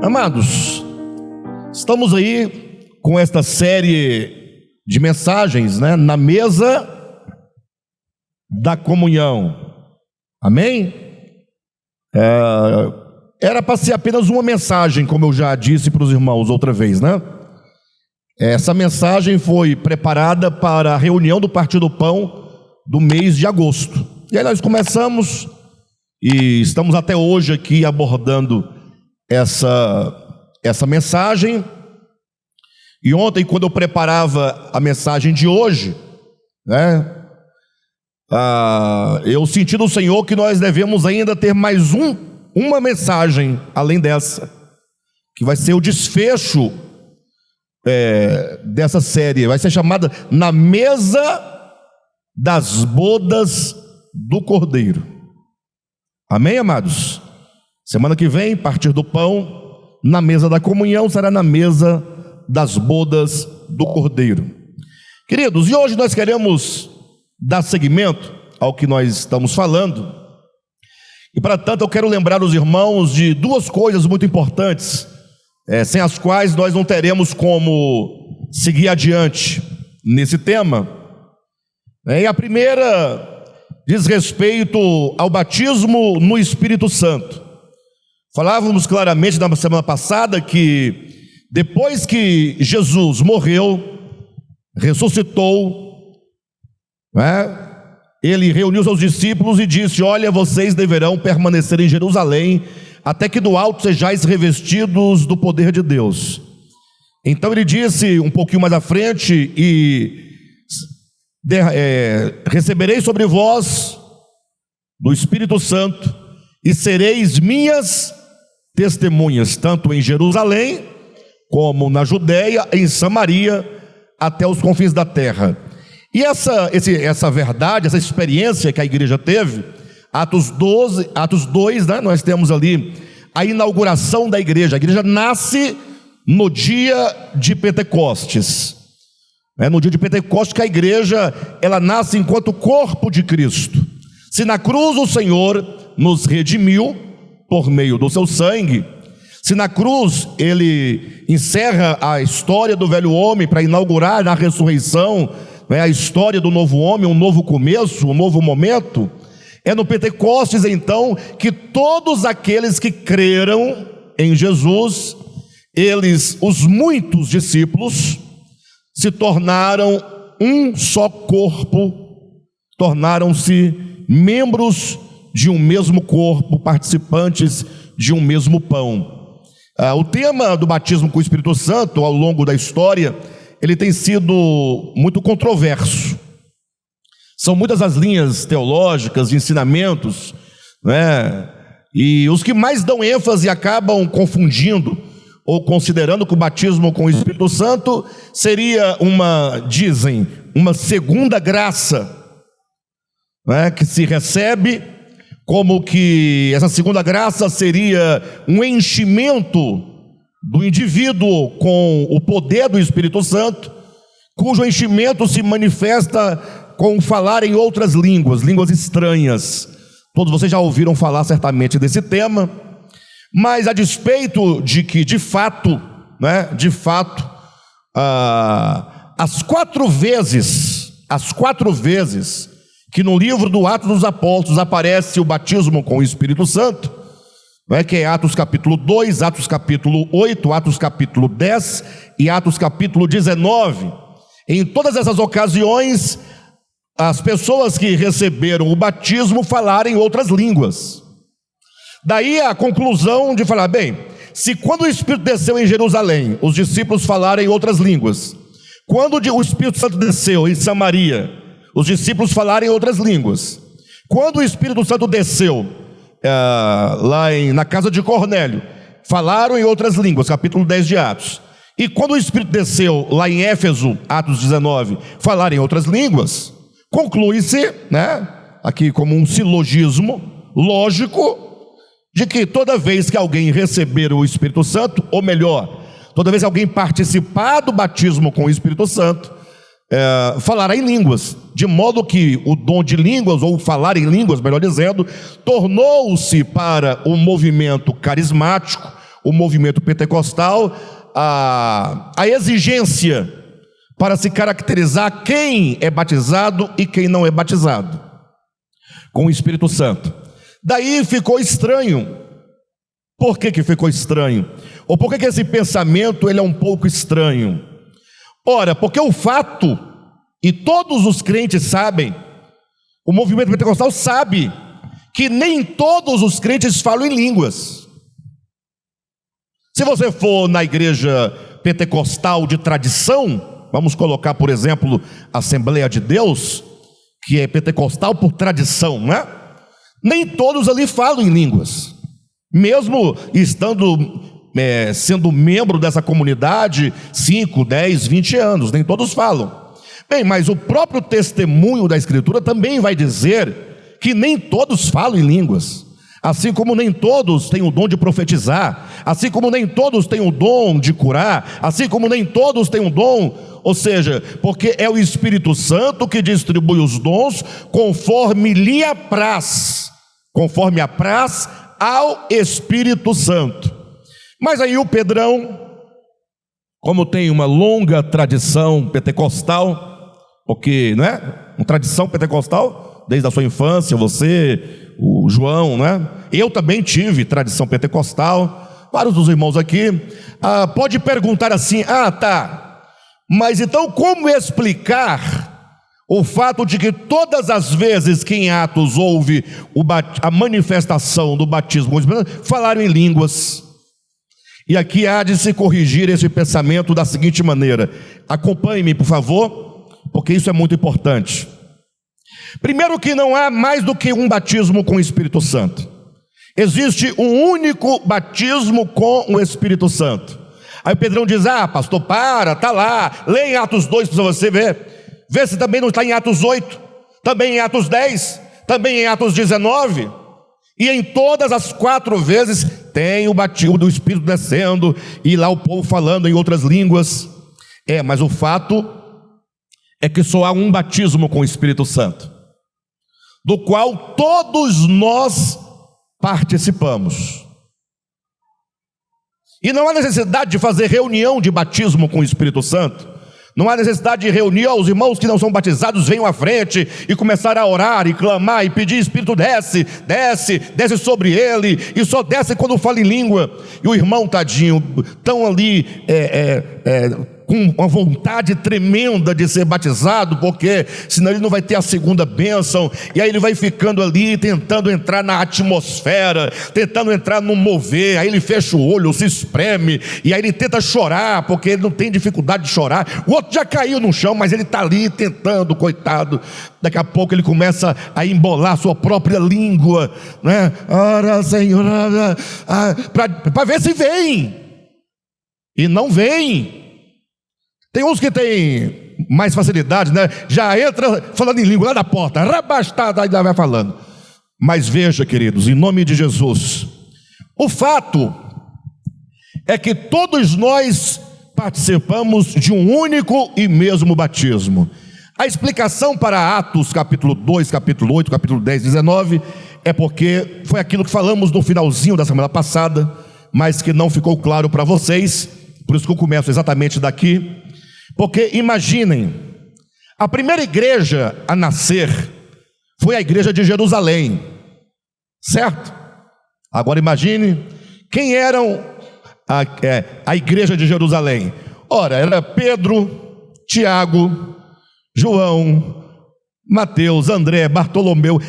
Amados, estamos aí com esta série de mensagens, na mesa da comunhão. Amém? Era para ser apenas uma mensagem, como eu já disse para os irmãos outra vez, Essa mensagem foi preparada para a reunião do Partido do Pão do mês de agosto. E aí nós começamos e estamos até hoje aqui abordando essa mensagem. E ontem, quando eu preparava a mensagem de hoje, eu senti do Senhor que nós devemos ainda ter mais uma mensagem além dessa, que vai ser o desfecho dessa série. Vai ser chamada Na Mesa das Bodas do Cordeiro. Amém, amados? Semana que vem, partir do pão, na mesa da comunhão, será na mesa das bodas do Cordeiro. Queridos, e hoje nós queremos dar seguimento ao que nós estamos falando. E para tanto eu quero lembrar os irmãos de duas coisas muito importantes, sem as quais nós não teremos como seguir adiante nesse tema. E a primeira diz respeito ao batismo no Espírito Santo. Falávamos claramente na semana passada que depois que Jesus morreu, ressuscitou, ele reuniu seus discípulos e disse: olha, vocês deverão permanecer em Jerusalém até que do alto sejais revestidos do poder de Deus. Então ele disse um pouquinho mais à frente: recebereis sobre vós do Espírito Santo e sereis minhas testemunhas, tanto em Jerusalém como na Judeia, em Samaria, até os confins da terra. E essa verdade, essa experiência que a igreja teve, Atos 2, nós temos ali a inauguração da igreja. A igreja nasce no dia de Pentecostes. No dia de Pentecostes que a igreja, ela nasce enquanto corpo de Cristo. Se na cruz o Senhor nos redimiu por meio do seu sangue, se na cruz ele encerra a história do velho homem para inaugurar na ressurreição a história do novo homem, um novo começo, um novo momento, é no Pentecostes então que todos aqueles que creram em Jesus, os muitos discípulos, se tornaram um só corpo, tornaram-se membros de um mesmo corpo, participantes de um mesmo pão. O tema do batismo com o Espírito Santo, ao longo da história, ele tem sido muito controverso. São muitas as linhas teológicas, de ensinamentos, e os que mais dão ênfase acabam confundindo ou considerando que o batismo com o Espírito Santo seria dizem, uma segunda graça, que se recebe, como que essa segunda graça seria um enchimento do indivíduo com o poder do Espírito Santo, cujo enchimento se manifesta com falar em outras línguas estranhas. Todos vocês já ouviram falar certamente desse tema, mas a despeito de que, de fato, as quatro vezes que no livro do Atos dos Apóstolos aparece o batismo com o Espírito Santo, que é Atos capítulo 2, Atos capítulo 8, Atos capítulo 10 e Atos capítulo 19, em todas essas ocasiões, as pessoas que receberam o batismo falaram em outras línguas. Daí a conclusão de falar, se quando o Espírito desceu em Jerusalém, os discípulos falaram em outras línguas, quando o Espírito Santo desceu em Samaria, os discípulos falaram em outras línguas, quando o Espírito Santo desceu na casa de Cornélio, falaram em outras línguas, capítulo 10 de Atos, e quando o Espírito desceu lá em Éfeso, Atos 19, falaram em outras línguas, conclui-se, aqui como um silogismo lógico, de que toda vez que alguém receber o Espírito Santo, ou melhor, toda vez que alguém participar do batismo com o Espírito Santo, falará em línguas, de modo que o dom de línguas, ou falar em línguas, melhor dizendo, tornou-se para o movimento carismático o movimento pentecostal, a exigência para se caracterizar quem é batizado e quem não é batizado com o Espírito Santo. Daí ficou estranho. Por que ficou estranho? Ou por que esse pensamento ele é um pouco estranho? Ora, porque o fato, e todos os crentes sabem, o movimento pentecostal sabe, que nem todos os crentes falam em línguas. Se você for na igreja pentecostal de tradição, vamos colocar, por exemplo, a Assembleia de Deus, que é pentecostal por tradição, né? Nem todos ali falam em línguas, mesmo estando sendo membro dessa comunidade 5, 10, 20 anos, nem todos falam. Bem, mas o próprio testemunho da Escritura também vai dizer que nem todos falam em línguas, assim como nem todos têm o dom de profetizar, assim como nem todos têm o dom de curar, assim como nem todos têm o dom, ou seja, porque é o Espírito Santo que distribui os dons conforme lhe apraz, conforme apraz ao Espírito Santo. Mas aí o Pedrão, como tem uma longa tradição pentecostal, porque, não é? Uma tradição pentecostal, desde a sua infância, você, o João, né? Eu também tive tradição pentecostal, vários dos irmãos aqui, pode perguntar assim, tá, mas então como explicar o fato de que todas as vezes que em Atos houve a manifestação do batismo, falaram em línguas? E aqui há de se corrigir esse pensamento da seguinte maneira, acompanhe-me por favor, porque isso é muito importante. Primeiro, que não há mais do que um batismo com o Espírito Santo. Existe um único batismo com o Espírito Santo. Aí o Pedrão diz, pastor, está lá, lê em Atos 2 para você ver. Vê se também não está em Atos 8, também em Atos 10, também em Atos 19. E em todas as 4 vezes tem o batismo do Espírito descendo, e lá o povo falando em outras línguas. Mas o fato é que só há um batismo com o Espírito Santo, do qual todos nós participamos. E não há necessidade de fazer reunião de batismo com o Espírito Santo. Não há necessidade de reunir, os irmãos que não são batizados venham à frente e começar a orar e clamar e pedir, Espírito desce, desce, desce sobre ele, e só desce quando fala em língua. E o irmão tadinho, tão ali com uma vontade tremenda de ser batizado, porque senão ele não vai ter a segunda bênção, e aí ele vai ficando ali tentando entrar na atmosfera, tentando entrar no mover, aí ele fecha o olho, se espreme, e aí ele tenta chorar, porque ele não tem dificuldade de chorar. O outro já caiu no chão, mas ele está ali tentando, coitado. Daqui a pouco ele começa a embolar a sua própria língua, né? Ora, Senhor, para ver se vem, e não vem. Tem uns que têm mais facilidade, né? Já entra falando em língua lá da porta, rabastada, ainda vai falando. Mas veja, queridos, em nome de Jesus, o fato é que todos nós participamos de um único e mesmo batismo. A explicação para Atos capítulo 2, capítulo 8, capítulo 10, 19 é porque foi aquilo que falamos no finalzinho da semana passada, mas que não ficou claro para vocês, por isso que eu começo exatamente daqui. Porque imaginem, a primeira igreja a nascer foi a igreja de Jerusalém, certo? Agora imagine quem eram a igreja de Jerusalém. Ora, era Pedro, Tiago, João, Mateus, André, Bartolomeu,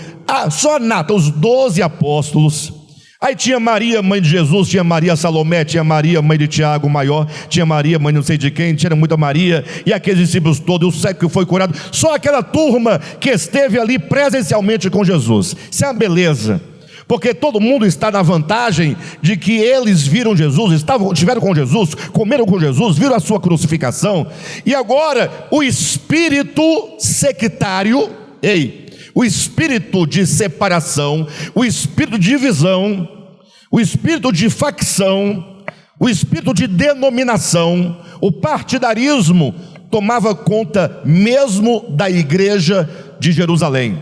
só nata, os 12 apóstolos. Aí tinha Maria, mãe de Jesus, tinha Maria Salomé, tinha Maria, mãe de Tiago maior, tinha Maria, mãe não sei de quem, tinha muita Maria, e aqueles discípulos todos, o cego que foi curado, só aquela turma que esteve ali presencialmente com Jesus. Isso é uma beleza, porque todo mundo está na vantagem de que eles viram Jesus, estiveram com Jesus, comeram com Jesus, viram a sua crucificação, e agora o espírito sectário, o espírito de separação, o espírito de divisão, o espírito de facção, o espírito de denominação, o partidarismo tomava conta mesmo da igreja de Jerusalém.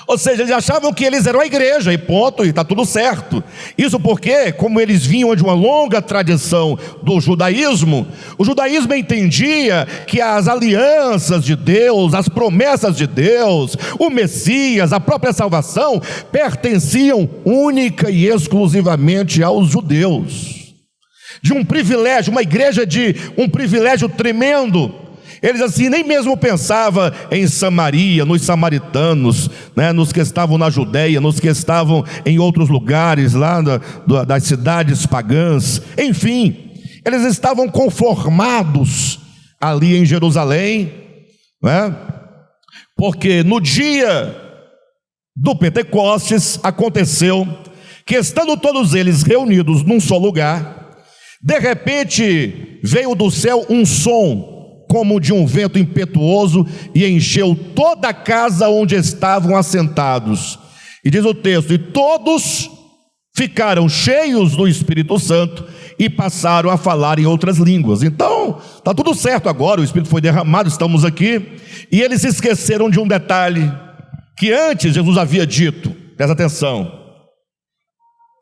Ou seja, eles achavam que eles eram a igreja e ponto, e está tudo certo. Isso porque, como eles vinham de uma longa tradição do judaísmo, o judaísmo entendia que as alianças de Deus, as promessas de Deus, o Messias, a própria salvação, pertenciam única e exclusivamente aos judeus. De um privilégio, uma igreja de um privilégio tremendo. Eles assim nem mesmo pensavam em Samaria, nos samaritanos, né, nos que estavam na Judéia, nos que estavam em outros lugares lá das cidades pagãs. Enfim, eles estavam conformados ali em Jerusalém, né? Porque no dia do Pentecostes aconteceu que, estando todos eles reunidos num só lugar, de repente veio do céu um som como de um vento impetuoso e encheu toda a casa onde estavam assentados. E diz o texto: e todos ficaram cheios do Espírito Santo e passaram a falar em outras línguas. Então, está tudo certo agora, o Espírito foi derramado, estamos aqui. E eles se esqueceram de um detalhe que antes Jesus havia dito, presta atenção: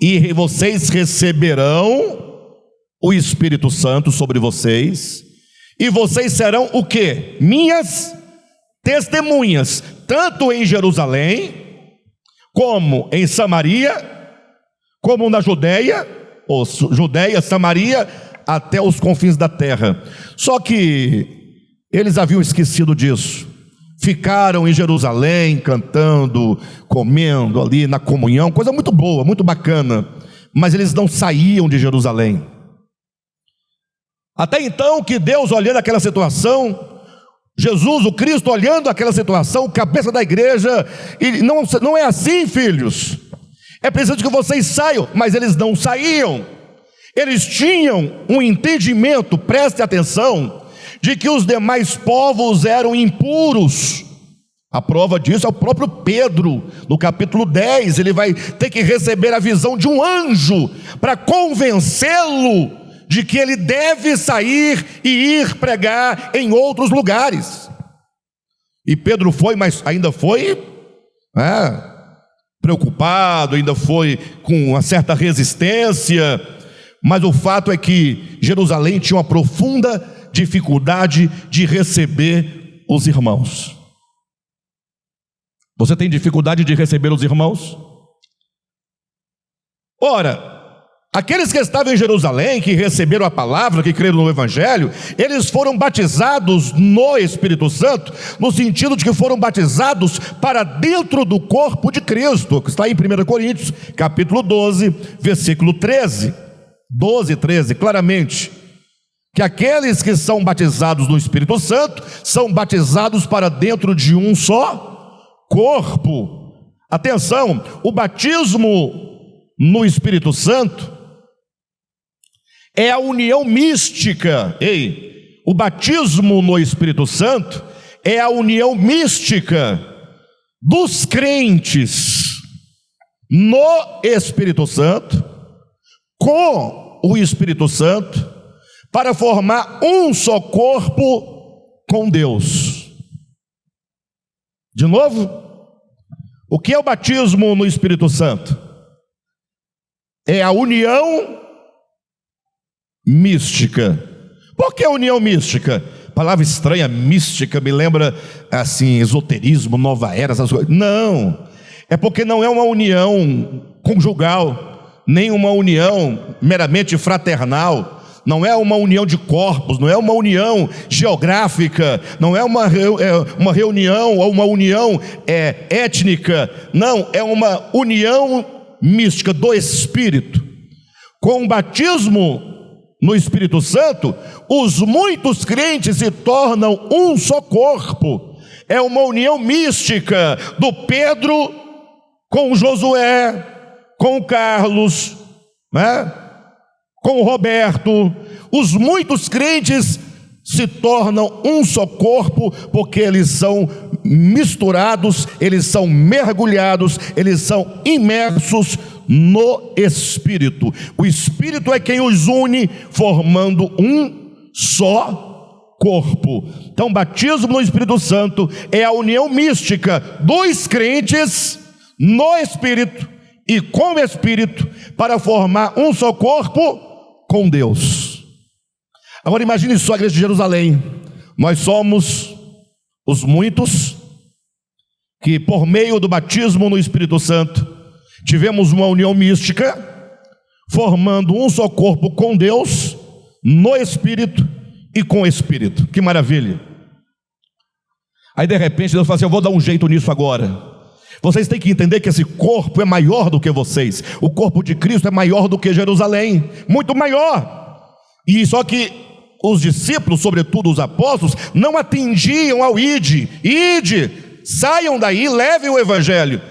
e vocês receberão o Espírito Santo sobre vocês, e vocês serão o quê? Minhas testemunhas, tanto em Jerusalém, como em Samaria, como na Judéia, ou Judéia, Samaria, até os confins da terra. Só que eles haviam esquecido disso. Ficaram em Jerusalém, cantando, comendo ali na comunhão, coisa muito boa, muito bacana, mas eles não saíam de Jerusalém. Até então que Deus, olhando aquela situação, Jesus, o Cristo, olhando aquela situação, cabeça da igreja, e não é assim, filhos, é preciso que vocês saiam. Mas eles não saíam. Eles tinham um entendimento, preste atenção, de que os demais povos eram impuros. A prova disso é o próprio Pedro. No capítulo 10, ele vai ter que receber a visão de um anjo para convencê-lo de que ele deve sair e ir pregar em outros lugares. E Pedro foi, mas ainda foi preocupado, ainda foi com uma certa resistência. Mas o fato é que Jerusalém tinha uma profunda dificuldade de receber os irmãos. Você tem dificuldade de receber os irmãos? Ora, aqueles que estavam em Jerusalém, que receberam a palavra, que creram no Evangelho, eles foram batizados no Espírito Santo, no sentido de que foram batizados para dentro do corpo de Cristo, que está em 1 Coríntios, capítulo 12, versículo 13, 12 e 13, claramente, que aqueles que são batizados no Espírito Santo, são batizados para dentro de um só corpo. Atenção, o batismo no Espírito Santo é a união mística. O batismo no Espírito Santo é a união mística dos crentes no Espírito Santo com o Espírito Santo para formar um só corpo com Deus. De novo, o que é o batismo no Espírito Santo? É a união mística. Por que união mística? Palavra estranha, mística, me lembra assim, esoterismo, nova era, essas coisas. Não, é porque não é uma união conjugal, nem uma união meramente fraternal, não é uma união de corpos, não é uma união geográfica, não é uma reunião ou uma união étnica, não, é uma união mística do Espírito. Com o batismo no Espírito Santo, os muitos crentes se tornam um só corpo. É uma união mística do Pedro com o Josué, com o Carlos, né? Com o Roberto. Os muitos crentes se tornam um só corpo, porque eles são misturados, eles são mergulhados, eles são imersos no Espírito. O Espírito é quem os une, formando um só corpo. Então, batismo no Espírito Santo é a união mística dos crentes no Espírito e com o Espírito para formar um só corpo com Deus. Agora imagine só a igreja de Jerusalém. Nós somos os muitos que por meio do batismo no Espírito Santo tivemos uma união mística, formando um só corpo com Deus, no Espírito e com o Espírito. Que maravilha! Aí de repente Deus fala assim: eu vou dar um jeito nisso agora. Vocês têm que entender que esse corpo é maior do que vocês. O corpo de Cristo é maior do que Jerusalém, muito maior. E só que os discípulos, sobretudo os apóstolos, não atendiam ao ide, saiam daí, levem o evangelho.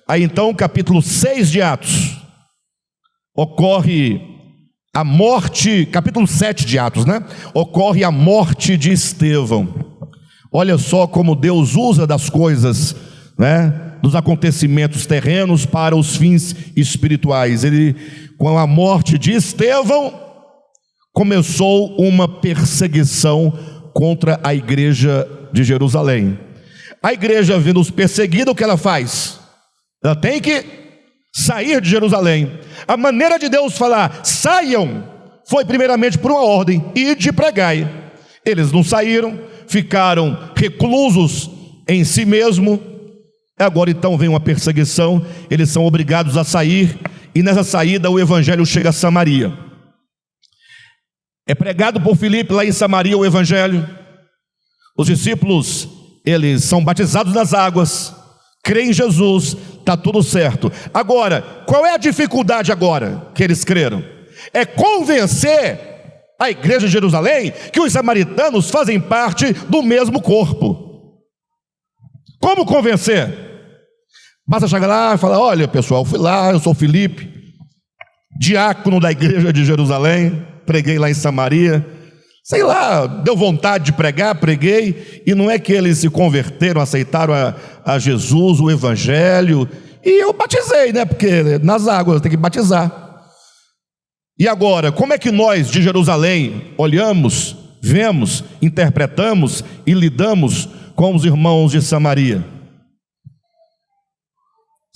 Aí então, capítulo 6 de Atos, ocorre a morte, capítulo 7 de Atos, né? Ocorre a morte de Estevão. Olha só como Deus usa das coisas, né? Dos acontecimentos terrenos para os fins espirituais. Ele, com a morte de Estevão, começou uma perseguição contra a igreja de Jerusalém. A igreja, vendo-os perseguida, o que ela faz? Ela tem que sair de Jerusalém. A maneira de Deus falar saiam foi primeiramente por uma ordem: ide e pregai. Eles não saíram, ficaram reclusos em si mesmo. Agora então vem uma perseguição, eles são obrigados a sair, e nessa saída o evangelho chega a Samaria. É pregado por Filipe lá em Samaria o evangelho. Os discípulos, eles são batizados nas águas, creem em Jesus, está tudo certo. Agora, qual é a dificuldade agora que eles creram? É convencer a igreja de Jerusalém que os samaritanos fazem parte do mesmo corpo. Como convencer? Basta chegar lá e falar: olha pessoal, fui lá, eu sou Filipe, diácono da igreja de Jerusalém, preguei lá em Samaria, sei lá, deu vontade de pregar, preguei, e não é que eles se converteram, aceitaram a Jesus, o evangelho, e eu batizei, né? Porque nas águas tem que batizar. E agora, como é que nós de Jerusalém olhamos, vemos, interpretamos e lidamos com os irmãos de Samaria?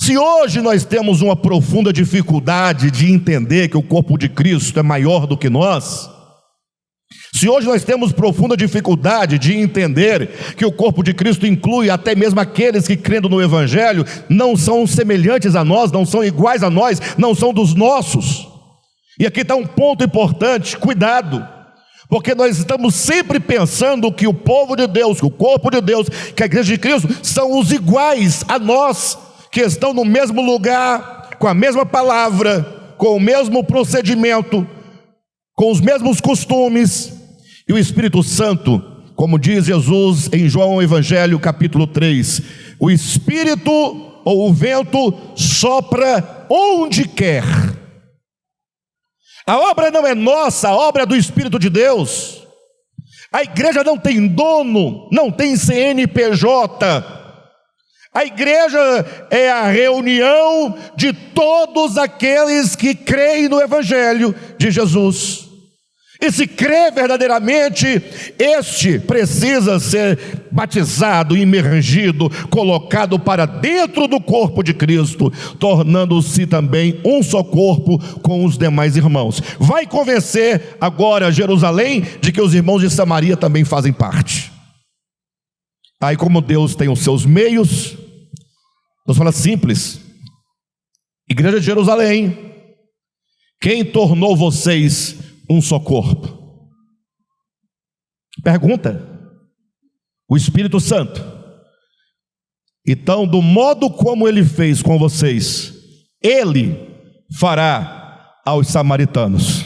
Se hoje nós temos uma profunda dificuldade de entender que o corpo de Cristo é maior do que nós, se hoje nós temos profunda dificuldade de entender que o corpo de Cristo inclui até mesmo aqueles que, crendo no evangelho, não são semelhantes a nós, não são iguais a nós, não são dos nossos. E aqui está um ponto importante: cuidado, porque nós estamos sempre pensando que o povo de Deus, que o corpo de Deus, que a igreja de Cristo são os iguais a nós, que estão no mesmo lugar, com a mesma palavra, com o mesmo procedimento, com os mesmos costumes. E o Espírito Santo, como diz Jesus em João Evangelho capítulo 3, o Espírito ou o vento sopra onde quer. A obra não é nossa, a obra é do Espírito de Deus. A igreja não tem dono, não tem CNPJ. A igreja é a reunião de todos aqueles que creem no evangelho de Jesus. E se crê verdadeiramente, este precisa ser batizado, imergido, colocado para dentro do corpo de Cristo, tornando-se também um só corpo com os demais irmãos. Vai convencer agora Jerusalém de que os irmãos de Samaria também fazem parte. Aí, como Deus tem os seus meios, Deus fala simples: igreja de Jerusalém, quem tornou vocês um só corpo? Pergunta. O Espírito Santo. Então, do modo como ele fez com vocês, ele fará aos samaritanos.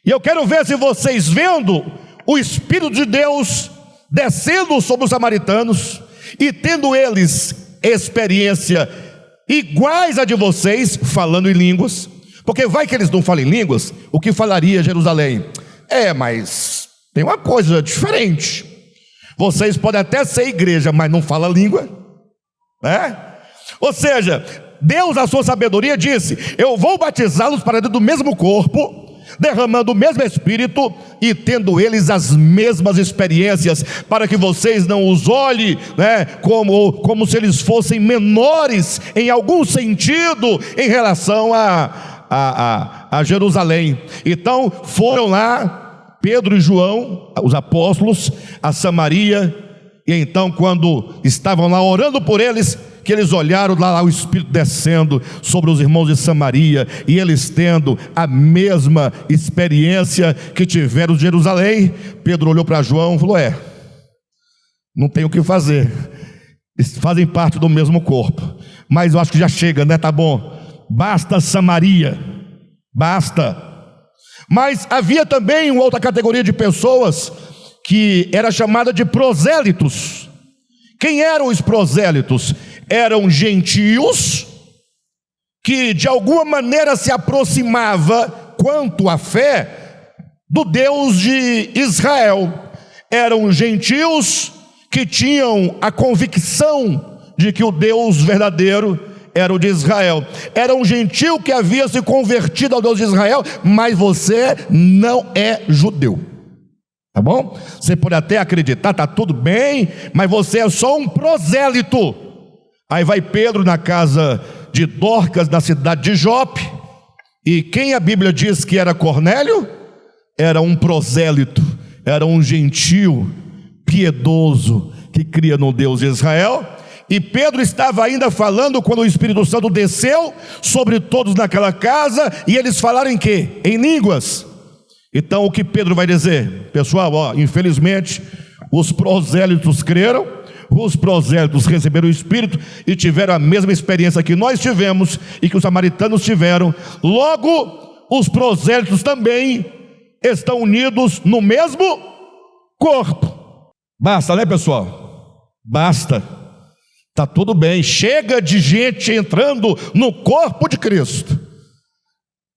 E eu quero ver se vocês, vendo o Espírito de Deus descendo sobre os samaritanos e tendo eles experiência iguais a de vocês, falando em línguas. Porque vai que eles não falam em línguas, o que falaria Jerusalém? Mas tem uma coisa diferente. Vocês podem até ser igreja, mas não falam língua, né? Ou seja, Deus, a sua sabedoria, disse: eu vou batizá-los para dentro do mesmo corpo, derramando o mesmo Espírito e tendo eles as mesmas experiências, para que vocês não os olhem, como se eles fossem menores em algum sentido em relação a Jerusalém. Então foram lá Pedro e João, os apóstolos, a Samaria, e então quando estavam lá orando por eles, que eles olharam lá o Espírito descendo sobre os irmãos de Samaria, e eles tendo a mesma experiência que tiveram de Jerusalém. Pedro olhou para João e falou: não tem o que fazer, eles fazem parte do mesmo corpo, mas eu acho que já chega, tá bom, basta Samaria, basta. Mas havia também uma outra categoria de pessoas que era chamada de prosélitos. Quem eram os prosélitos? Eram gentios que de alguma maneira se aproximava quanto à fé do Deus de Israel. Eram gentios que tinham a convicção de que o Deus verdadeiro era o de Israel. Era um gentio que havia se convertido ao Deus de Israel, mas você não é judeu, tá bom? Você pode até acreditar, tá tudo bem, mas você é só um prosélito. Aí vai Pedro na casa de Dorcas, na cidade de Jope, e quem a Bíblia diz que era Cornélio? Era um prosélito, era um gentio piedoso que cria no Deus de Israel. E Pedro estava ainda falando quando o Espírito Santo desceu sobre todos naquela casa, e eles falaram em quê? Em línguas. Então o que Pedro vai dizer? Pessoal, infelizmente os prosélitos creram, os prosélitos receberam o Espírito e tiveram a mesma experiência que nós tivemos e que os samaritanos tiveram. Logo, os prosélitos também estão unidos no mesmo corpo. Basta, né, pessoal? Basta. Tá tudo bem, chega de gente entrando no corpo de Cristo.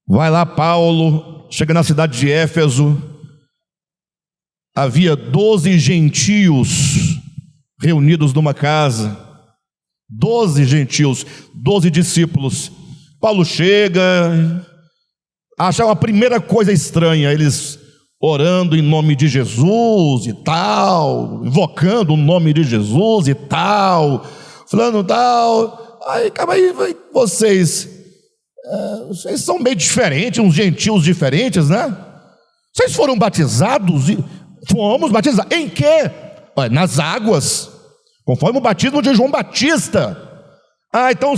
Vai lá Paulo, chega na cidade de Éfeso, havia 12 gentios reunidos numa casa, 12 gentios, 12 discípulos. Paulo chega, acha uma primeira coisa estranha, eles orando em nome de Jesus e tal, invocando o nome de Jesus e tal, falando tal. Aí, calma aí, vocês são meio diferentes, uns gentios diferentes, né? Vocês foram batizados? Fomos batizados, em quê? Nas águas, conforme o batismo de João Batista. Então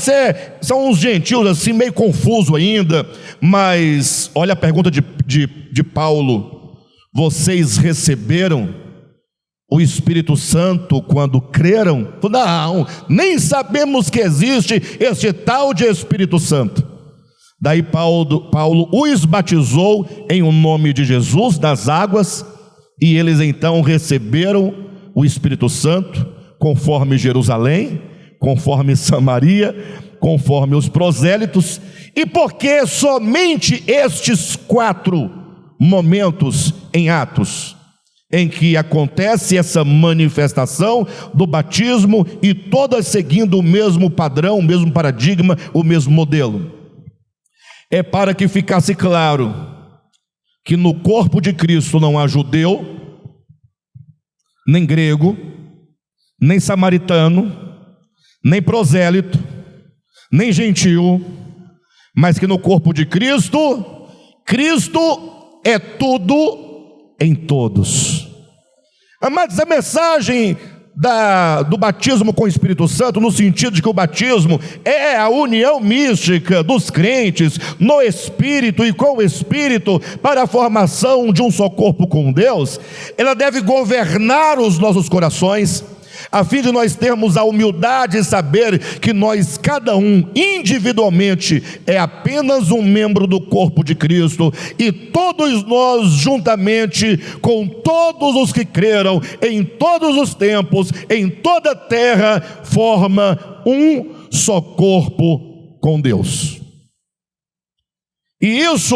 são uns gentios assim, meio confuso ainda. Mas olha a pergunta de Paulo: vocês receberam o Espírito Santo quando creram? Não, nem sabemos que existe este tal de Espírito Santo. Daí Paulo os batizou em o nome de Jesus das águas, e eles então receberam o Espírito Santo, conforme Jerusalém, conforme Samaria, conforme os prosélitos. E porque somente estes 4 momentos em Atos, em que acontece essa manifestação do batismo, e todas seguindo o mesmo padrão, o mesmo paradigma, o mesmo modelo, é para que ficasse claro que no corpo de Cristo não há judeu, nem grego, nem samaritano, nem prosélito, nem gentil, mas que no corpo de Cristo, Cristo é tudo em todos. Amados, a mensagem do batismo com o Espírito Santo, no sentido de que o batismo é a união mística dos crentes no Espírito e com o Espírito para a formação de um só corpo com Deus, ela deve governar os nossos corações, a fim de nós termos a humildade de saber que nós, cada um individualmente, é apenas um membro do corpo de Cristo, e todos nós juntamente com todos os que creram em todos os tempos, em toda a terra, forma um só corpo com Deus. E isso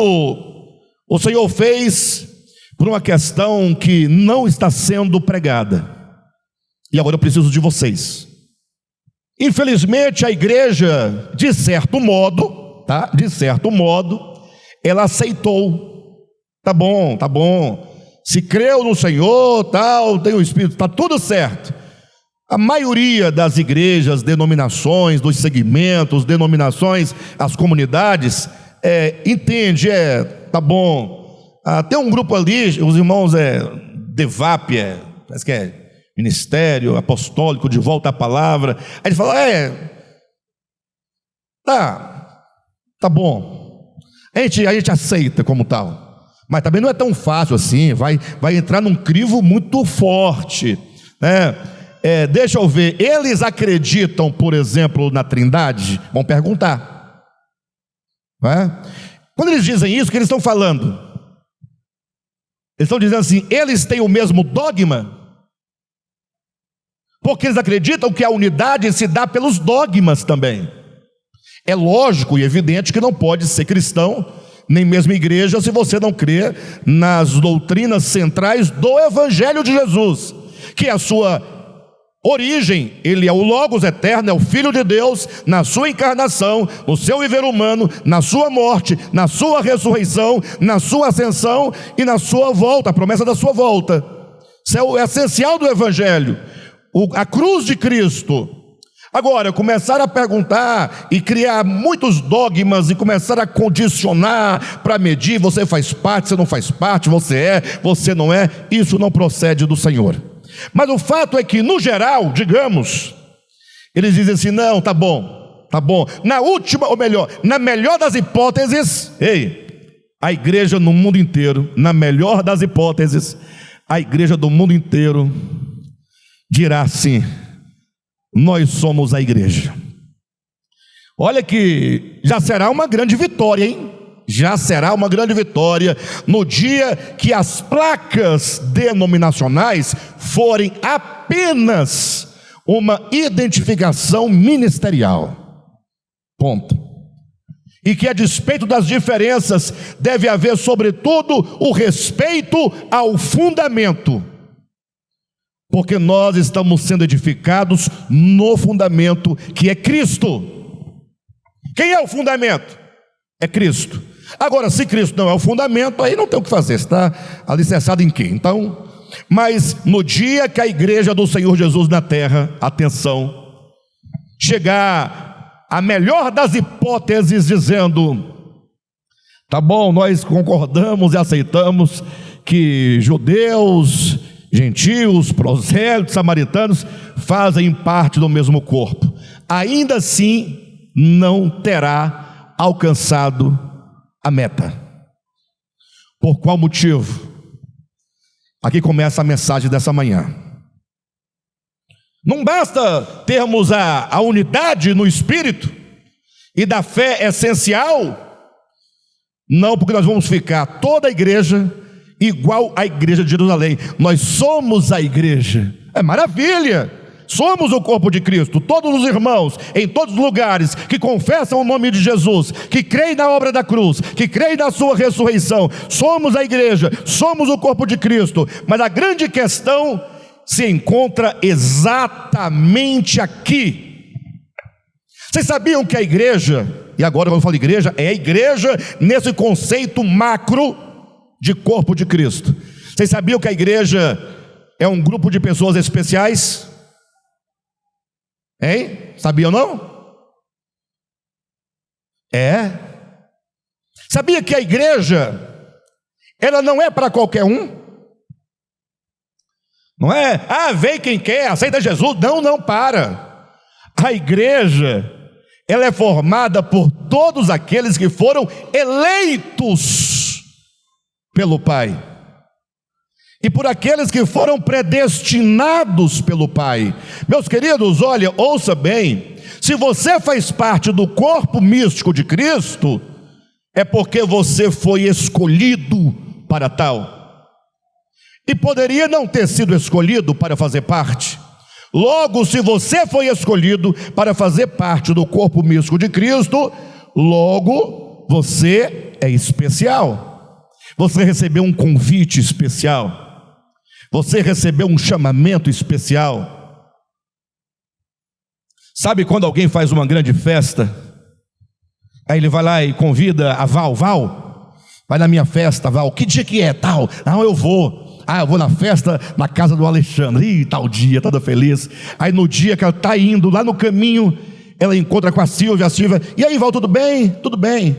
o Senhor fez por uma questão que não está sendo pregada. E agora eu preciso de vocês. Infelizmente a igreja, de certo modo, ela aceitou Tá bom, tá bom. Se creu no Senhor, tal, tem o Espírito, tá tudo certo. A maioria das igrejas, denominações, dos segmentos, denominações, as comunidades, entende, tá bom. Tem um grupo ali, os irmãos DEVAP, parece que é Ministério Apostólico de Volta à Palavra. Aí ele fala, tá bom. A gente aceita como tal. Mas também não é tão fácil assim, vai entrar num crivo muito forte, né? Deixa eu ver, eles acreditam, por exemplo, na Trindade? Vão perguntar, não é? Quando eles dizem isso, o que eles estão falando? Eles estão dizendo assim, eles têm o mesmo dogma? Porque eles acreditam que a unidade se dá pelos dogmas também. É lógico e evidente que não pode ser cristão, nem mesmo igreja, se você não crê nas doutrinas centrais do Evangelho de Jesus, que é a sua origem. Ele é o Logos eterno, é o Filho de Deus, na sua encarnação, no seu viver humano, na sua morte, na sua ressurreição, na sua ascensão e na sua volta, a promessa da sua volta. Isso é o essencial do Evangelho, a cruz de Cristo. Agora, começar a perguntar e criar muitos dogmas e começar a condicionar para medir, você faz parte, você não faz parte, você não é, isso não procede do Senhor. Mas o fato é que, no geral, digamos, eles dizem assim, não, tá bom, na última, ou melhor, na melhor das hipóteses, a igreja no mundo inteiro, na melhor das hipóteses, a igreja do mundo inteiro dirá assim, nós somos a igreja. Olha que já será uma grande vitória, hein? Já será uma grande vitória no dia que as placas denominacionais forem apenas uma identificação ministerial. Ponto. E que a despeito das diferenças deve haver sobretudo o respeito ao fundamento, porque nós estamos sendo edificados no fundamento que é Cristo. Quem é o fundamento? É Cristo. Agora, se Cristo não é o fundamento, aí não tem o que fazer, está alicerçado em quê? Então, mas no dia que a igreja do Senhor Jesus na terra, atenção, chegar a melhor das hipóteses dizendo, tá bom, nós concordamos e aceitamos que judeus, gentios, prosélitos, samaritanos fazem parte do mesmo corpo, ainda assim não terá alcançado a meta. Por qual motivo? Aqui começa a mensagem dessa manhã. Não basta termos a unidade no Espírito e da fé essencial, não, porque nós vamos ficar toda a igreja igual à igreja de Jerusalém. Nós somos a igreja, é maravilha. Somos o corpo de Cristo, todos os irmãos, em todos os lugares, que confessam o nome de Jesus, que creem na obra da cruz, que creem na sua ressurreição. Somos a igreja, somos o corpo de Cristo. Mas a grande questão se encontra exatamente aqui. Vocês sabiam que a igreja, e agora quando eu falo igreja, é a igreja nesse conceito macro de corpo de Cristo. Vocês sabiam que a igreja é um grupo de pessoas especiais? Hein? Sabia ou não? Sabia que a igreja, ela não é para qualquer um? Não é, vem quem quer, aceita Jesus. Não, para. A igreja, ela é formada por todos aqueles que foram eleitos pelo Pai, e por aqueles que foram predestinados pelo Pai. Meus queridos, olha, ouça bem, se você faz parte do corpo místico de Cristo, é porque você foi escolhido para tal, e poderia não ter sido escolhido para fazer parte. Logo, se você foi escolhido para fazer parte do corpo místico de Cristo, logo você é especial. Você recebeu um convite especial. Você recebeu um chamamento especial. Sabe quando alguém faz uma grande festa, aí ele vai lá e convida a Val, Vai na minha festa, Val. Que dia que é? Tal. Não, eu vou. Eu vou na festa na casa do Alexandre. Tal dia, toda feliz. Aí no dia que ela está indo, lá no caminho, ela encontra com a Silvia. E aí, Val, tudo bem? Tudo bem.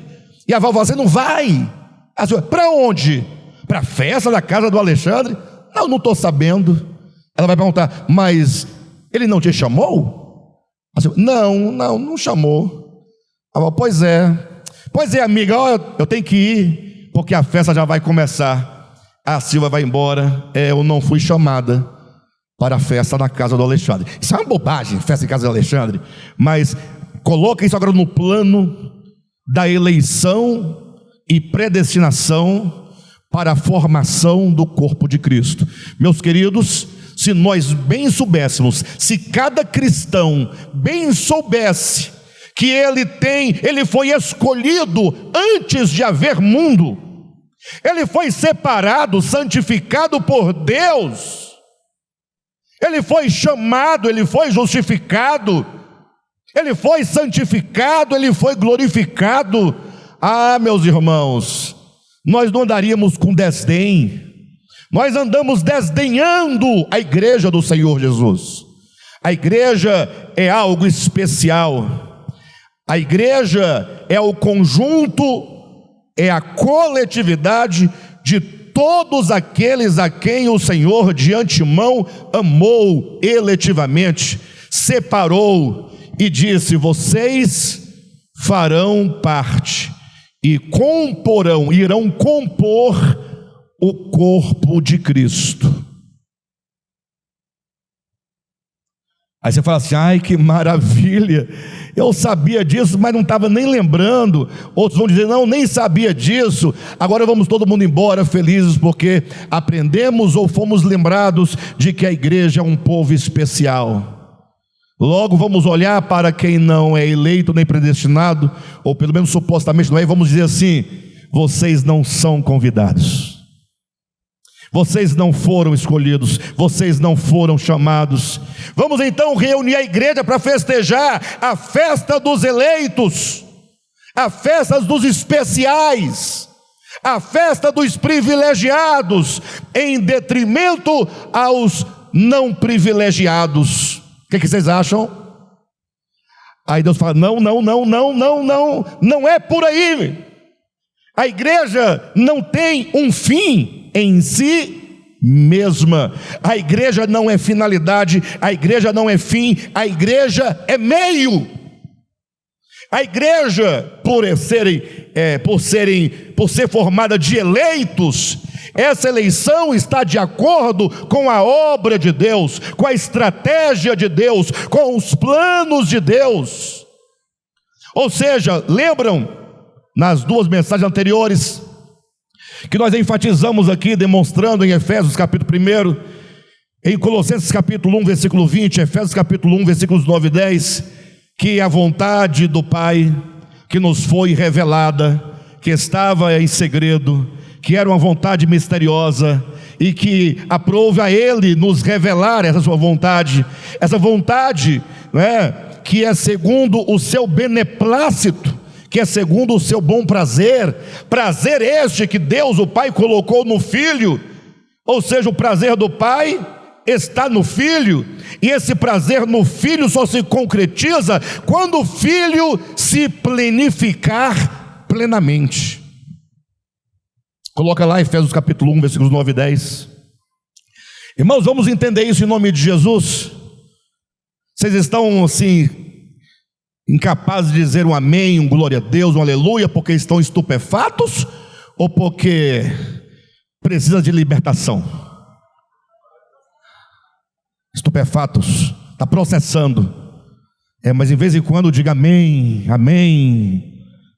E a Val fala, você não vai? A Silvia, para onde? Para a festa da casa do Alexandre? Não estou sabendo. Ela vai perguntar, mas ele não te chamou? A Silvia, não chamou. Ela fala, pois é, amiga, eu tenho que ir, porque a festa já vai começar. A Silvia vai embora. Eu não fui chamada para a festa na casa do Alexandre. Isso é uma bobagem, festa em casa do Alexandre. Mas coloca isso agora no plano da eleição e predestinação para a formação do corpo de Cristo. Meus queridos, se nós bem soubéssemos, se cada cristão bem soubesse que ele foi escolhido antes de haver mundo, ele foi separado, santificado por Deus, ele foi chamado, ele foi justificado, ele foi santificado, ele foi glorificado. Meus irmãos, nós não andaríamos com desdém. Nós andamos desdenhando a igreja do Senhor Jesus. A igreja é algo especial. A igreja é o conjunto, é a coletividade de todos aqueles a quem o Senhor de antemão amou eletivamente, separou e disse: vocês farão parte e irão compor o corpo de Cristo. Aí você fala assim: ai, que maravilha, eu sabia disso, mas não estava nem lembrando. Outros vão dizer: não, nem sabia disso. Agora vamos todo mundo embora felizes, porque aprendemos ou fomos lembrados de que a igreja é um povo especial. Logo vamos olhar para quem não é eleito nem predestinado, ou pelo menos supostamente não é, e vamos dizer assim: vocês não são convidados, vocês não foram escolhidos, vocês não foram chamados. Vamos então reunir a igreja para festejar a festa dos eleitos, a festa dos especiais, a festa dos privilegiados, em detrimento aos não privilegiados. O que vocês acham? Aí Deus fala: não é por aí. A igreja não tem um fim em si mesma. A igreja não é finalidade, a igreja não é fim, a igreja é meio. A igreja, por ser formada de eleitos, essa eleição está de acordo com a obra de Deus, com a estratégia de Deus, com os planos de Deus. Ou seja, lembram nas duas mensagens anteriores que nós enfatizamos aqui, demonstrando em Efésios capítulo 1, em Colossenses capítulo 1 versículo 20, Efésios capítulo 1 versículos 9 e 10, que a vontade do Pai que nos foi revelada, que estava em segredo, que era uma vontade misteriosa, e que aprove a Ele nos revelar essa sua vontade, que é segundo o seu beneplácito, que é segundo o seu bom prazer este que Deus o Pai colocou no Filho. Ou seja, o prazer do Pai está no Filho, e esse prazer no Filho só se concretiza quando o Filho se plenificar plenamente. Coloca lá Efésios capítulo 1, versículos 9 e 10. Irmãos, vamos entender isso em nome de Jesus. Vocês estão assim, incapazes de dizer um amém, um glória a Deus, um aleluia, porque estão estupefatos, ou porque precisa de libertação? Estupefatos, está processando. Mas em vez em quando diga amém, amém,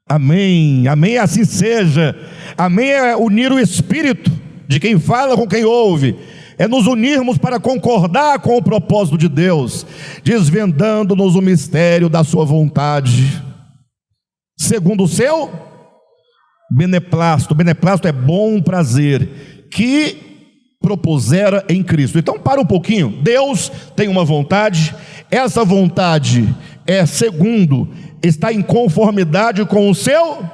amém, amém, assim seja. Amém é unir o espírito de quem fala com quem ouve, é nos unirmos para concordar com o propósito de Deus, desvendando-nos o mistério da sua vontade, segundo o seu beneplácito. Beneplácito é bom prazer, que propusera em Cristo. Então para um pouquinho. Deus tem uma vontade, essa vontade está em conformidade com o seu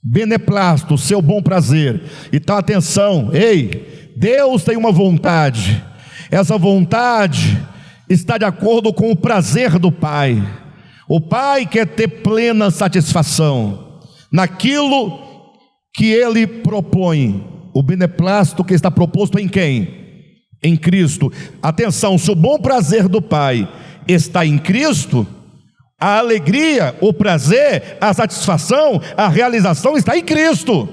beneplácito, seu bom prazer. Então atenção, ei, Deus tem uma vontade, essa vontade está de acordo com o prazer do Pai. O Pai quer ter plena satisfação naquilo que Ele propõe. O beneplácito que está proposto em quem? Em Cristo. Atenção, se o bom prazer do Pai está em Cristo, a alegria, o prazer, a satisfação, a realização está em Cristo.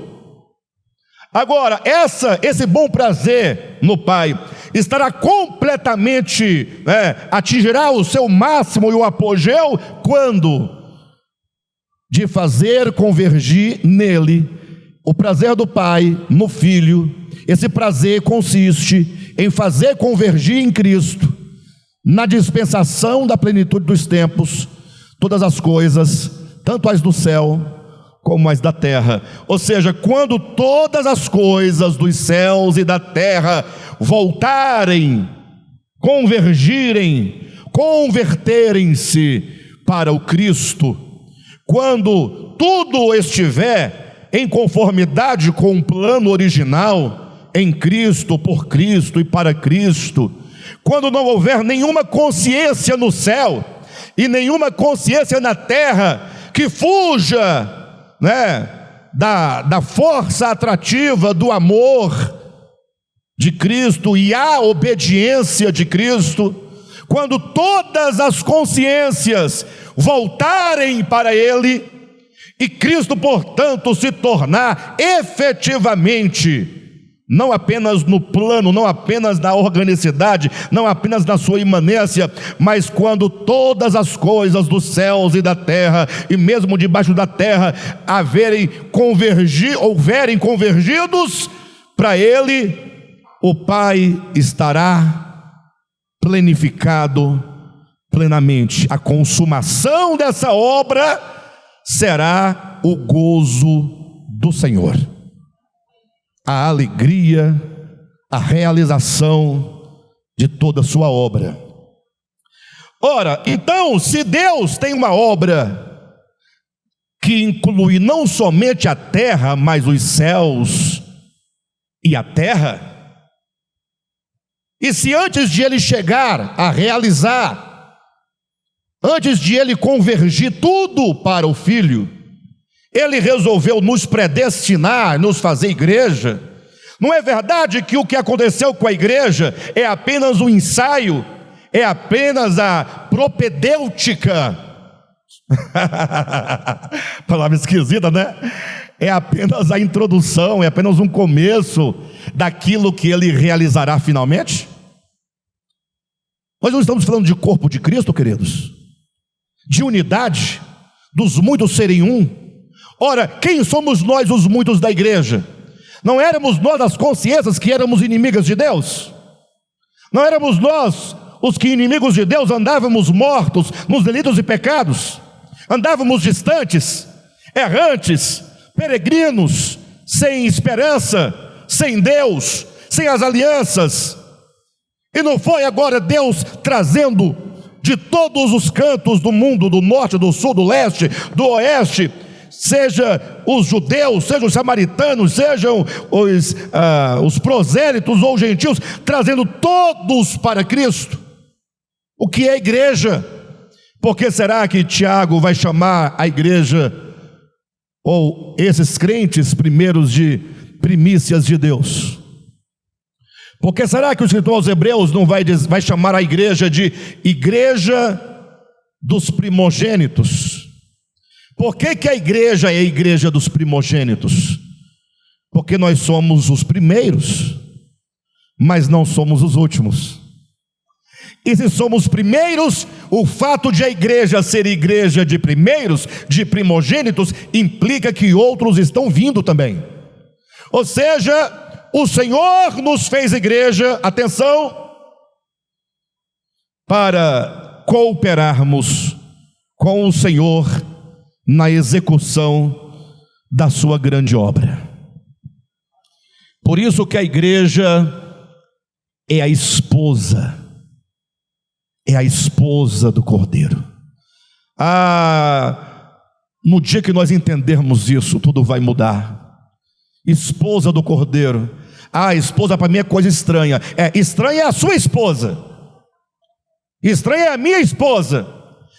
Agora, esse bom prazer no Pai estará completamente, atingirá o seu máximo e o apogeu quando? De fazer convergir nele o prazer do Pai no Filho. Esse prazer consiste em fazer convergir em Cristo, na dispensação da plenitude dos tempos, todas as coisas, tanto as do céu como as da terra. Ou seja, quando todas as coisas dos céus e da terra voltarem, convergirem, converterem-se para o Cristo, quando tudo estiver em conformidade com o plano original, em Cristo, por Cristo e para Cristo, quando não houver nenhuma consciência no céu e nenhuma consciência na terra que fuja, da força atrativa do amor de Cristo e a obediência de Cristo, quando todas as consciências voltarem para Ele e Cristo, portanto, se tornar efetivamente, não apenas no plano, não apenas na organicidade, não apenas na sua imanência, mas quando todas as coisas dos céus e da terra, e mesmo debaixo da terra, houverem convergidos para Ele, o Pai estará planificado plenamente. A consumação dessa obra será o gozo do Senhor, a alegria, a realização de toda a sua obra. Ora, então, se Deus tem uma obra que inclui não somente a terra, mas os céus e a terra, e se antes de Ele chegar a realizar, antes de Ele convergir tudo para o Filho, Ele resolveu nos predestinar, nos fazer igreja. Não é verdade que o que aconteceu com a igreja é apenas um ensaio, é apenas a propedêutica? Palavra esquisita, né? É apenas a introdução, é apenas um começo daquilo que Ele realizará finalmente? Nós não estamos falando de corpo de Cristo, queridos, de unidade, dos muitos serem um. Ora, quem somos nós, os muitos da igreja? Não éramos nós as consciências que éramos inimigas de Deus? Não éramos nós os que, inimigos de Deus, andávamos mortos nos delitos e pecados? Andávamos distantes, errantes, peregrinos, sem esperança, sem Deus, sem as alianças. E não foi agora Deus trazendo de todos os cantos do mundo, do norte, do sul, do leste, do oeste, seja os judeus, sejam os samaritanos, sejam os prosélitos ou gentios, trazendo todos para Cristo. O que é a igreja? Por que será que Tiago vai chamar a igreja, ou esses crentes primeiros, de primícias de Deus? Por que será que o escritor aos Hebreus não vai chamar a igreja de igreja dos primogênitos? Por que a igreja é a igreja dos primogênitos? Porque nós somos os primeiros, mas não somos os últimos. E se somos primeiros, o fato de a igreja ser igreja de primeiros, de primogênitos, implica que outros estão vindo também. Ou seja, o Senhor nos fez igreja, atenção, para cooperarmos com o Senhor na execução da sua grande obra. Por isso que a igreja é a esposa do Cordeiro. No dia que nós entendermos isso, tudo vai mudar. Esposa do Cordeiro. Ah, esposa para mim é coisa estranha. Estranha é a sua esposa. Estranha é a minha esposa.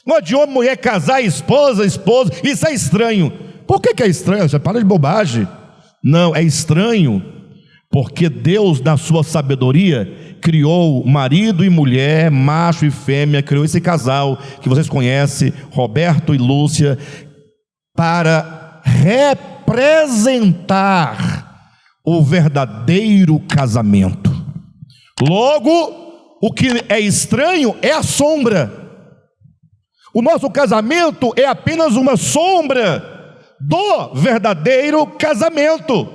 Não é de homem, mulher, casar, esposa, isso é estranho. Por que é estranho? Você para de bobagem. Não, é estranho porque Deus, na sua sabedoria, criou marido e mulher, macho e fêmea, criou esse casal que vocês conhecem, Roberto e Lúcia, para representar o verdadeiro casamento. Logo, o que é estranho é a sombra. O nosso casamento é apenas uma sombra do verdadeiro casamento,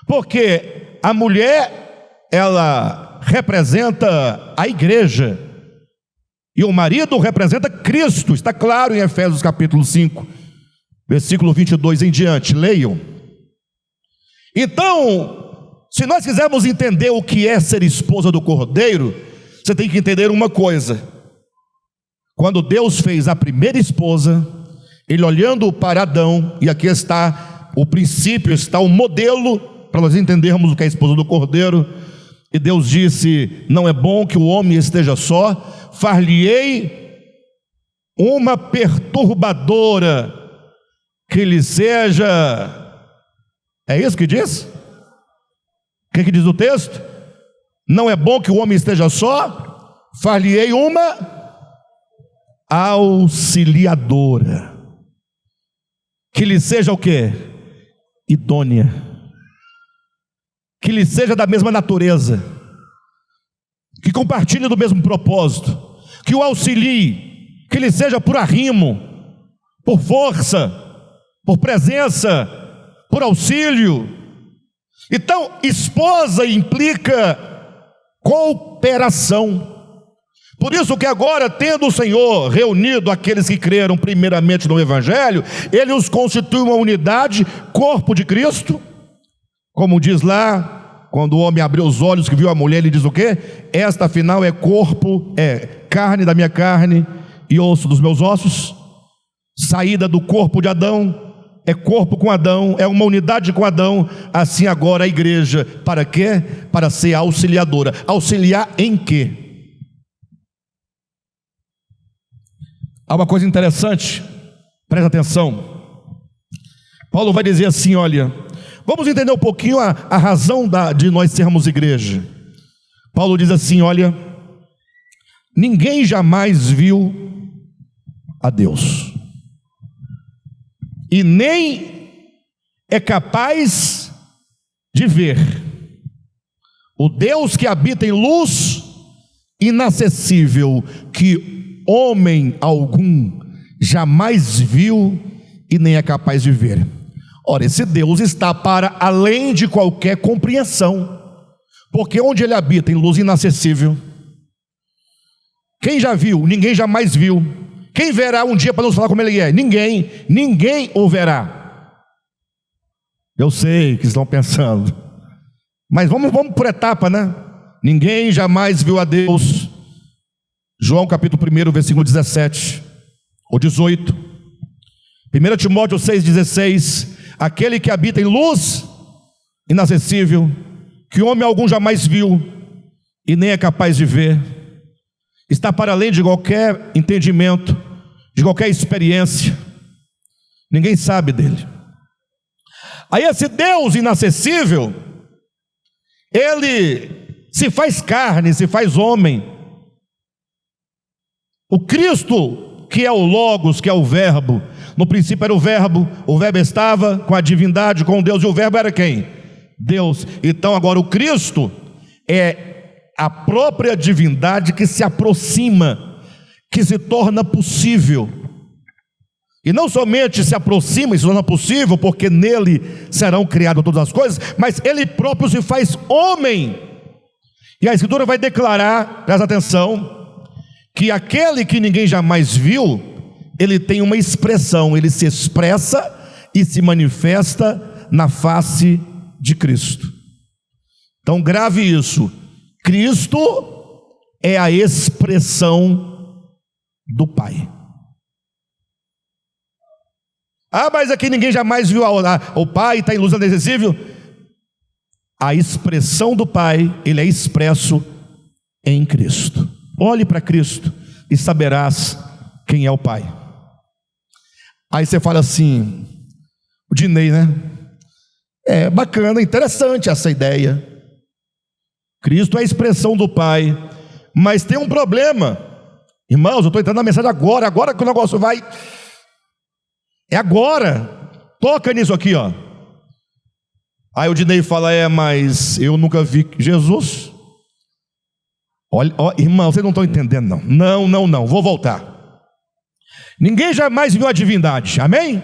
porque a mulher, ela representa a igreja, e o marido representa Cristo. Está claro em Efésios capítulo 5, versículo 22 em diante, leiam. Então, se nós quisermos entender o que é ser esposa do Cordeiro, você tem que entender uma coisa. Quando Deus fez a primeira esposa, Ele olhando para Adão, e aqui está o princípio, está o modelo, para nós entendermos o que é a esposa do Cordeiro, e Deus disse: não é bom que o homem esteja só, far-lhe-ei uma perturbadora, que lhe seja... É isso que diz? O que diz o texto? Não é bom que o homem esteja só, far-lhe-ei uma auxiliadora, que lhe seja o quê? Idônea, que lhe seja da mesma natureza, que compartilhe do mesmo propósito, que o auxilie, que lhe seja por arrimo, por força, por presença, por auxílio. Então, esposa implica cooperação. Por isso que agora, tendo o Senhor reunido aqueles que creram primeiramente no Evangelho, Ele os constitui uma unidade, corpo de Cristo. Como diz lá, quando o homem abriu os olhos que viu a mulher, ele diz o quê? Esta afinal é corpo, é carne da minha carne e osso dos meus ossos. Saída do corpo de Adão, é corpo com Adão, é uma unidade com Adão. Assim agora a igreja, para quê? Para ser auxiliadora. Auxiliar em quê? Há uma coisa interessante, presta atenção. Paulo vai dizer assim, olha, vamos entender um pouquinho a razão de nós sermos igreja. Paulo diz assim, olha, ninguém jamais viu a Deus, e nem é capaz de ver. O Deus que habita em luz inacessível, que homem algum jamais viu e nem é capaz de ver. Ora, esse Deus está para além de qualquer compreensão, porque onde Ele habita, em luz inacessível, quem já viu? Ninguém jamais viu. Quem verá um dia para nos falar como Ele é? Ninguém o verá. Eu sei que estão pensando, mas vamos por etapa, né? Ninguém jamais viu a Deus. João capítulo 1, versículo 17 ou 18. 1 Timóteo 6,16. Aquele que habita em luz inacessível, que homem algum jamais viu e nem é capaz de ver, está para além de qualquer entendimento, de qualquer experiência. Ninguém sabe dele. Aí esse Deus inacessível, Ele se faz carne, se faz homem. O Cristo, que é o Logos, que é o Verbo, no princípio era o Verbo estava com a divindade, com Deus, e o Verbo era quem? Deus. Então agora o Cristo é a própria divindade que se aproxima, que se torna possível. E não somente se aproxima e se torna possível, porque nele serão criadas todas as coisas, mas Ele próprio se faz homem. E a Escritura vai declarar, presta atenção, que aquele que ninguém jamais viu, ele tem uma expressão, ele se expressa e se manifesta na face de Cristo. Então grave isso: Cristo é a expressão do Pai. Ah, mas aqui ninguém jamais viu o Pai, está em luz inacessível. A expressão do Pai, ele é expresso em Cristo. Olhe para Cristo e saberás quem é o Pai. Aí você fala assim, o Dinei, né? É bacana, interessante essa ideia. Cristo é a expressão do Pai, mas tem um problema. Irmãos, eu estou entrando na mensagem agora que o negócio vai. É agora. Toca nisso aqui, ó. Aí o Dinei fala, mas eu nunca vi Jesus. Olha, irmão, vocês não estão entendendo não, vou voltar. Ninguém jamais viu a divindade, amém?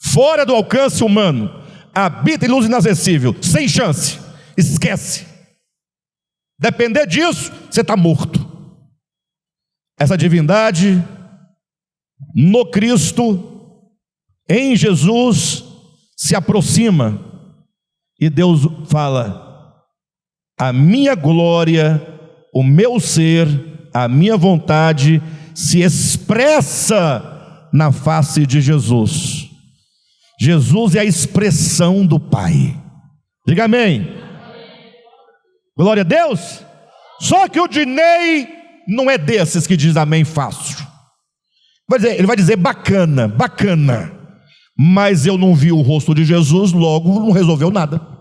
Fora do alcance humano, habita em luz inacessível, sem chance, esquece. Depender disso, você está morto. Essa divindade, no Cristo, em Jesus, se aproxima, e Deus fala, a minha glória, o meu ser, a minha vontade, se expressa na face de Jesus. Jesus é a expressão do Pai. Diga amém. Glória a Deus. Só que o Dinei não é desses que diz amém fácil. Ele vai dizer bacana, mas eu não vi o rosto de Jesus, logo não resolveu nada.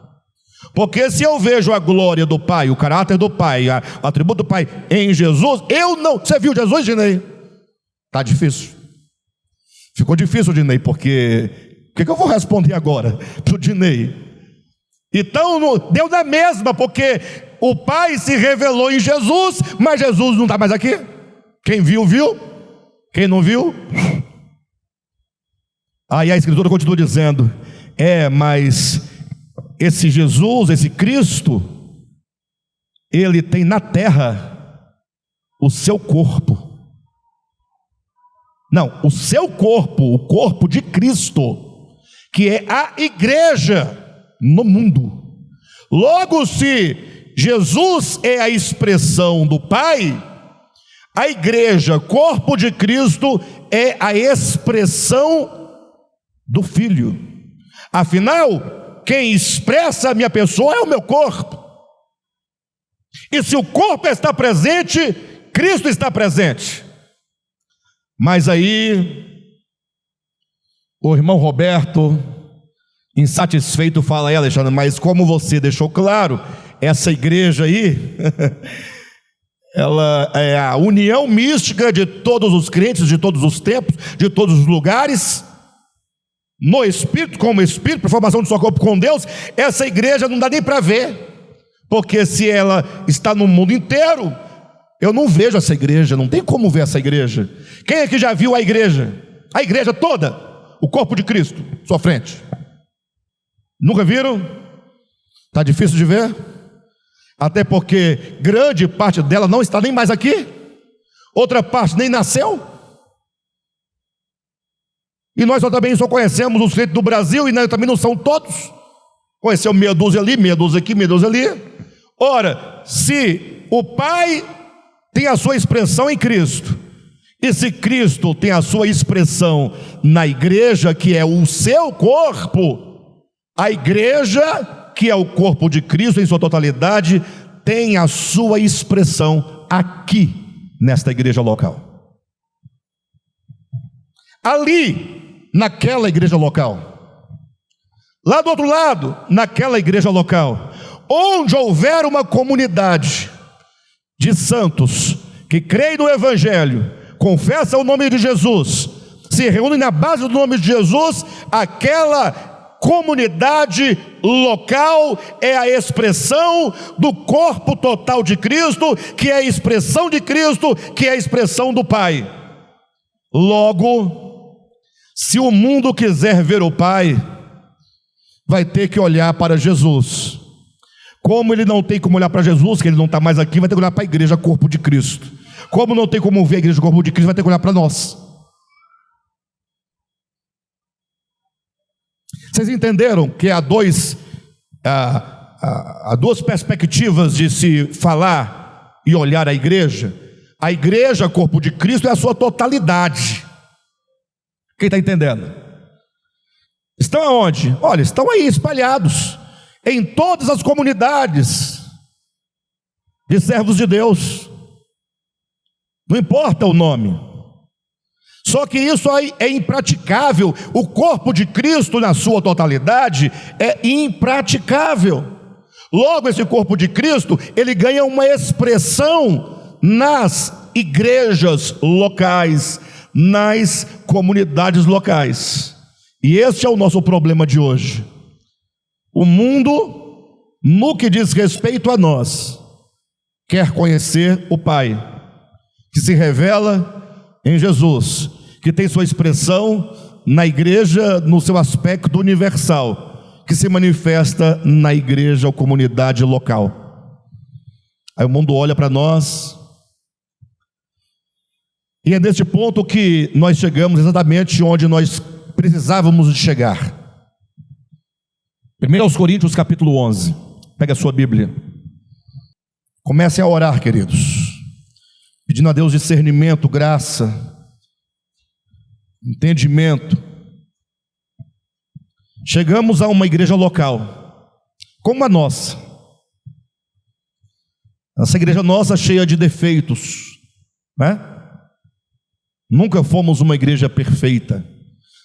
Porque se eu vejo a glória do Pai, o caráter do Pai, o atributo do Pai em Jesus, eu não. Você viu Jesus, Dinei? Está difícil. Ficou difícil, Dinei, porque o que eu vou responder agora para o Dinei? Então deu na mesma, porque o Pai se revelou em Jesus, mas Jesus não está mais aqui. Quem viu, viu. Quem não viu. Aí a Escritura continua dizendo, mas esse Jesus, esse Cristo, ele tem na terra o seu corpo. Não, o seu corpo, o corpo de Cristo, que é a igreja no mundo. Logo, se Jesus é a expressão do Pai, a igreja, corpo de Cristo, é a expressão do Filho. Afinal, quem expressa a minha pessoa é o meu corpo. E se o corpo está presente, Cristo está presente. Mas aí, o irmão Roberto, insatisfeito, fala aí, Alexandre, mas como você deixou claro, essa igreja aí, ela é a união mística de todos os crentes, de todos os tempos, de todos os lugares, no Espírito, como Espírito, formação do seu corpo com Deus. Essa igreja não dá nem para ver, porque se ela está no mundo inteiro, eu não vejo essa igreja, não tem como ver essa igreja. Quem é que já viu a igreja? A igreja toda, o corpo de Cristo, sua frente. Nunca viram? Está difícil de ver? Até porque grande parte dela não está nem mais aqui, outra parte nem nasceu. E nós também só conhecemos os crentes do Brasil, e também não são todos. Conheceu meia dúzia ali, meia dúzia aqui, meia dúzia ali. Ora, se o Pai tem a sua expressão em Cristo, e se Cristo tem a sua expressão na igreja, que é o seu corpo, a igreja, que é o corpo de Cristo em sua totalidade, tem a sua expressão aqui, nesta igreja local. Ali, naquela igreja local. Lá do outro lado, naquela igreja local. Onde houver uma comunidade de santos que creem no Evangelho, confessam o nome de Jesus, se reúnem na base do nome de Jesus, aquela comunidade local é a expressão do corpo total de Cristo, que é a expressão de Cristo, que é a expressão do Pai. Logo, se o mundo quiser ver o Pai, vai ter que olhar para Jesus. Como ele não tem como olhar para Jesus, que ele não está mais aqui, vai ter que olhar para a igreja, corpo de Cristo. Como não tem como ver a igreja, corpo de Cristo, vai ter que olhar para nós. Vocês entenderam que há duas perspectivas de se falar e olhar a igreja? A igreja, corpo de Cristo, é a sua totalidade. Quem está entendendo? Estão aonde? Olha, estão aí espalhados em todas as comunidades de servos de Deus. Não importa o nome. Só que isso aí é impraticável. O corpo de Cristo na sua totalidade é impraticável. Logo, esse corpo de Cristo, ele ganha uma expressão nas igrejas locais, nas comunidades locais. E este é o nosso problema de hoje. O mundo, no que diz respeito a nós, quer conhecer o Pai, que se revela em Jesus, que tem sua expressão na igreja no seu aspecto universal, que se manifesta na igreja ou comunidade local. Aí o mundo olha para nós, e é neste ponto que nós chegamos exatamente onde nós precisávamos de chegar. 1 Coríntios capítulo 11, pega a sua Bíblia, comecem a orar, queridos, pedindo a Deus discernimento, graça, entendimento. Chegamos a uma igreja local, como a nossa. Essa igreja nossa cheia de defeitos, né? Nunca fomos uma igreja perfeita,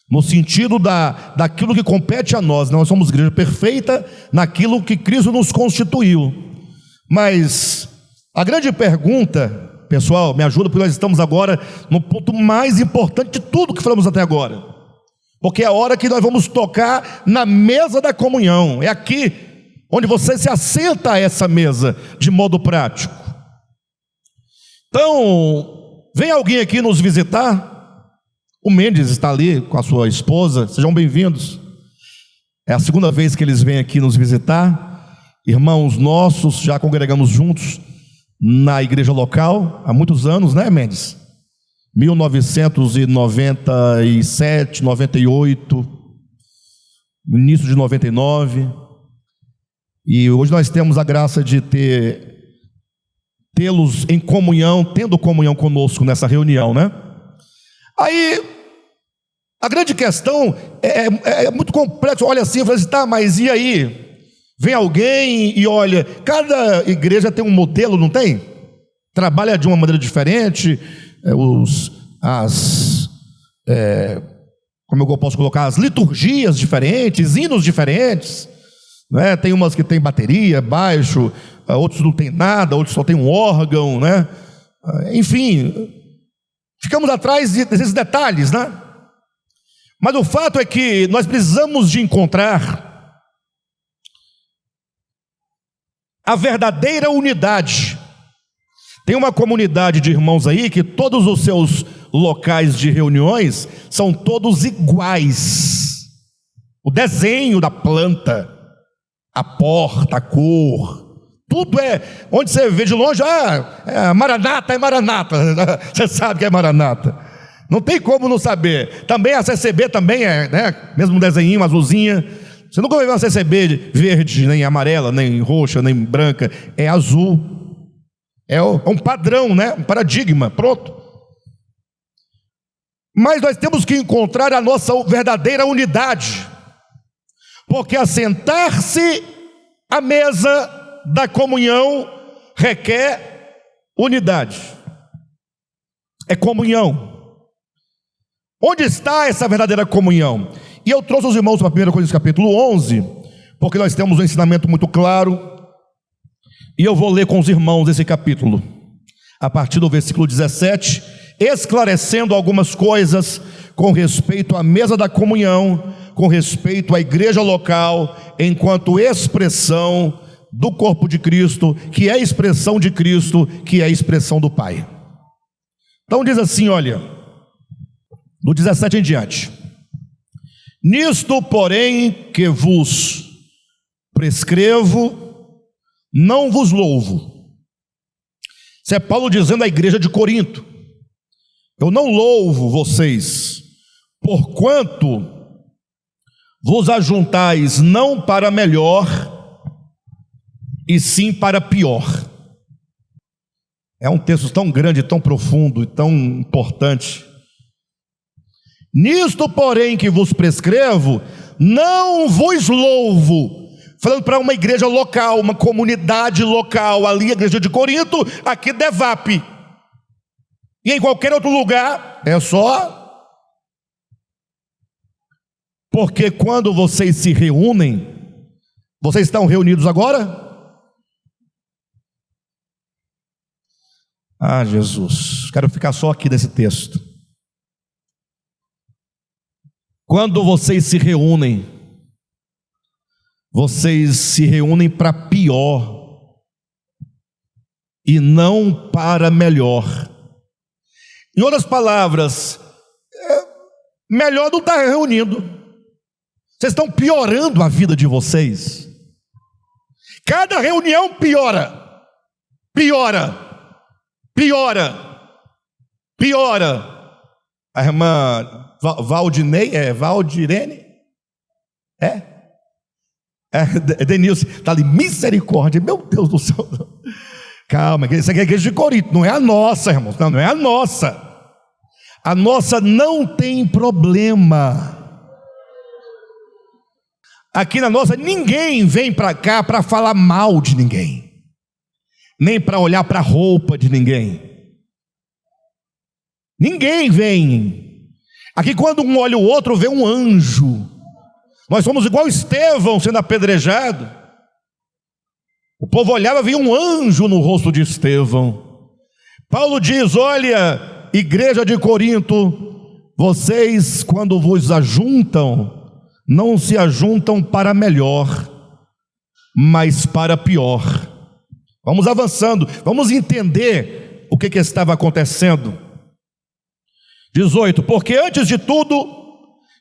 no sentido daquilo que compete a nós. Nós somos igreja perfeita naquilo que Cristo nos constituiu. Mas a grande pergunta, pessoal, me ajuda, porque nós estamos agora no ponto mais importante de tudo que falamos até agora, porque é a hora que nós vamos tocar na mesa da comunhão. É aqui onde você se assenta a essa mesa de modo prático. Então, vem alguém aqui nos visitar. O Mendes está ali com a sua esposa, sejam bem-vindos. É a segunda vez que eles vêm aqui nos visitar. Irmãos nossos, já congregamos juntos na igreja local há muitos anos, né, Mendes? 1997, 98, início de 99. E hoje nós temos a graça de tê-los em comunhão, tendo comunhão conosco nessa reunião, né? Aí, a grande questão é muito complexo. Olha assim, fala assim, tá, mas e aí? Vem alguém e olha, cada igreja tem um modelo, não tem? Trabalha de uma maneira diferente, como eu posso colocar, as liturgias diferentes, hinos diferentes, né? Tem umas que tem bateria, baixo, outros não tem nada, outros só tem um órgão, né? Enfim, ficamos atrás desses detalhes, né? Mas o fato é que nós precisamos de encontrar a verdadeira unidade. Tem uma comunidade de irmãos aí que todos os seus locais de reuniões são todos iguais. O desenho da planta, a porta, a cor, tudo é, onde você vê de longe, Maranata é Maranata, você sabe que é Maranata, não tem como não saber. Também a CCB também é, né? Mesmo desenho, azulzinha. Você nunca vai ver uma CCB verde, nem amarela, nem roxa, nem branca, é azul. É um padrão, né? Um paradigma, pronto. Mas nós temos que encontrar a nossa verdadeira unidade, porque assentar-se à mesa da comunhão requer unidade, é comunhão. Onde está essa verdadeira comunhão? E eu trouxe os irmãos para 1 Coríntios capítulo 11, porque nós temos um ensinamento muito claro, e eu vou ler com os irmãos esse capítulo, a partir do versículo 17, esclarecendo algumas coisas com respeito à mesa da comunhão, com respeito à igreja local, enquanto expressão do corpo de Cristo, que é a expressão de Cristo, que é a expressão do Pai. Então diz assim, olha, do 17 em diante: nisto, porém, que vos prescrevo, não vos louvo. Isso é Paulo dizendo à igreja de Corinto: eu não louvo vocês, porquanto vos ajuntais não para melhor, e sim para pior. É um texto tão grande, tão profundo e tão importante. Nisto, porém, que vos prescrevo, não vos louvo. Falando para uma igreja local, uma comunidade local, ali a igreja de Corinto, aqui Devap. E em qualquer outro lugar, é só. Porque quando vocês se reúnem, vocês estão reunidos agora? Ah, Jesus, quero ficar só aqui nesse texto. Quando vocês se reúnem para pior e não para melhor. Em outras palavras, melhor não estar reunindo. Vocês estão piorando a vida de vocês. Cada reunião piora. A irmã Valdirene? Denilson, está ali, misericórdia, meu Deus do céu. Calma, isso aqui é a igreja de Corinto, não é a nossa, irmãos, não é a nossa. A nossa não tem problema. Aqui na nossa, ninguém vem para cá para falar mal de ninguém, nem para olhar para a roupa de ninguém. Ninguém vem. Aqui quando um olha o outro, vê um anjo. Nós somos igual Estevão sendo apedrejado. O povo olhava e via um anjo no rosto de Estevão. Paulo diz: olha, igreja de Corinto, vocês quando vos ajuntam, não se ajuntam para melhor, mas para pior. Vamos avançando, vamos entender o que estava acontecendo. 18, porque antes de tudo,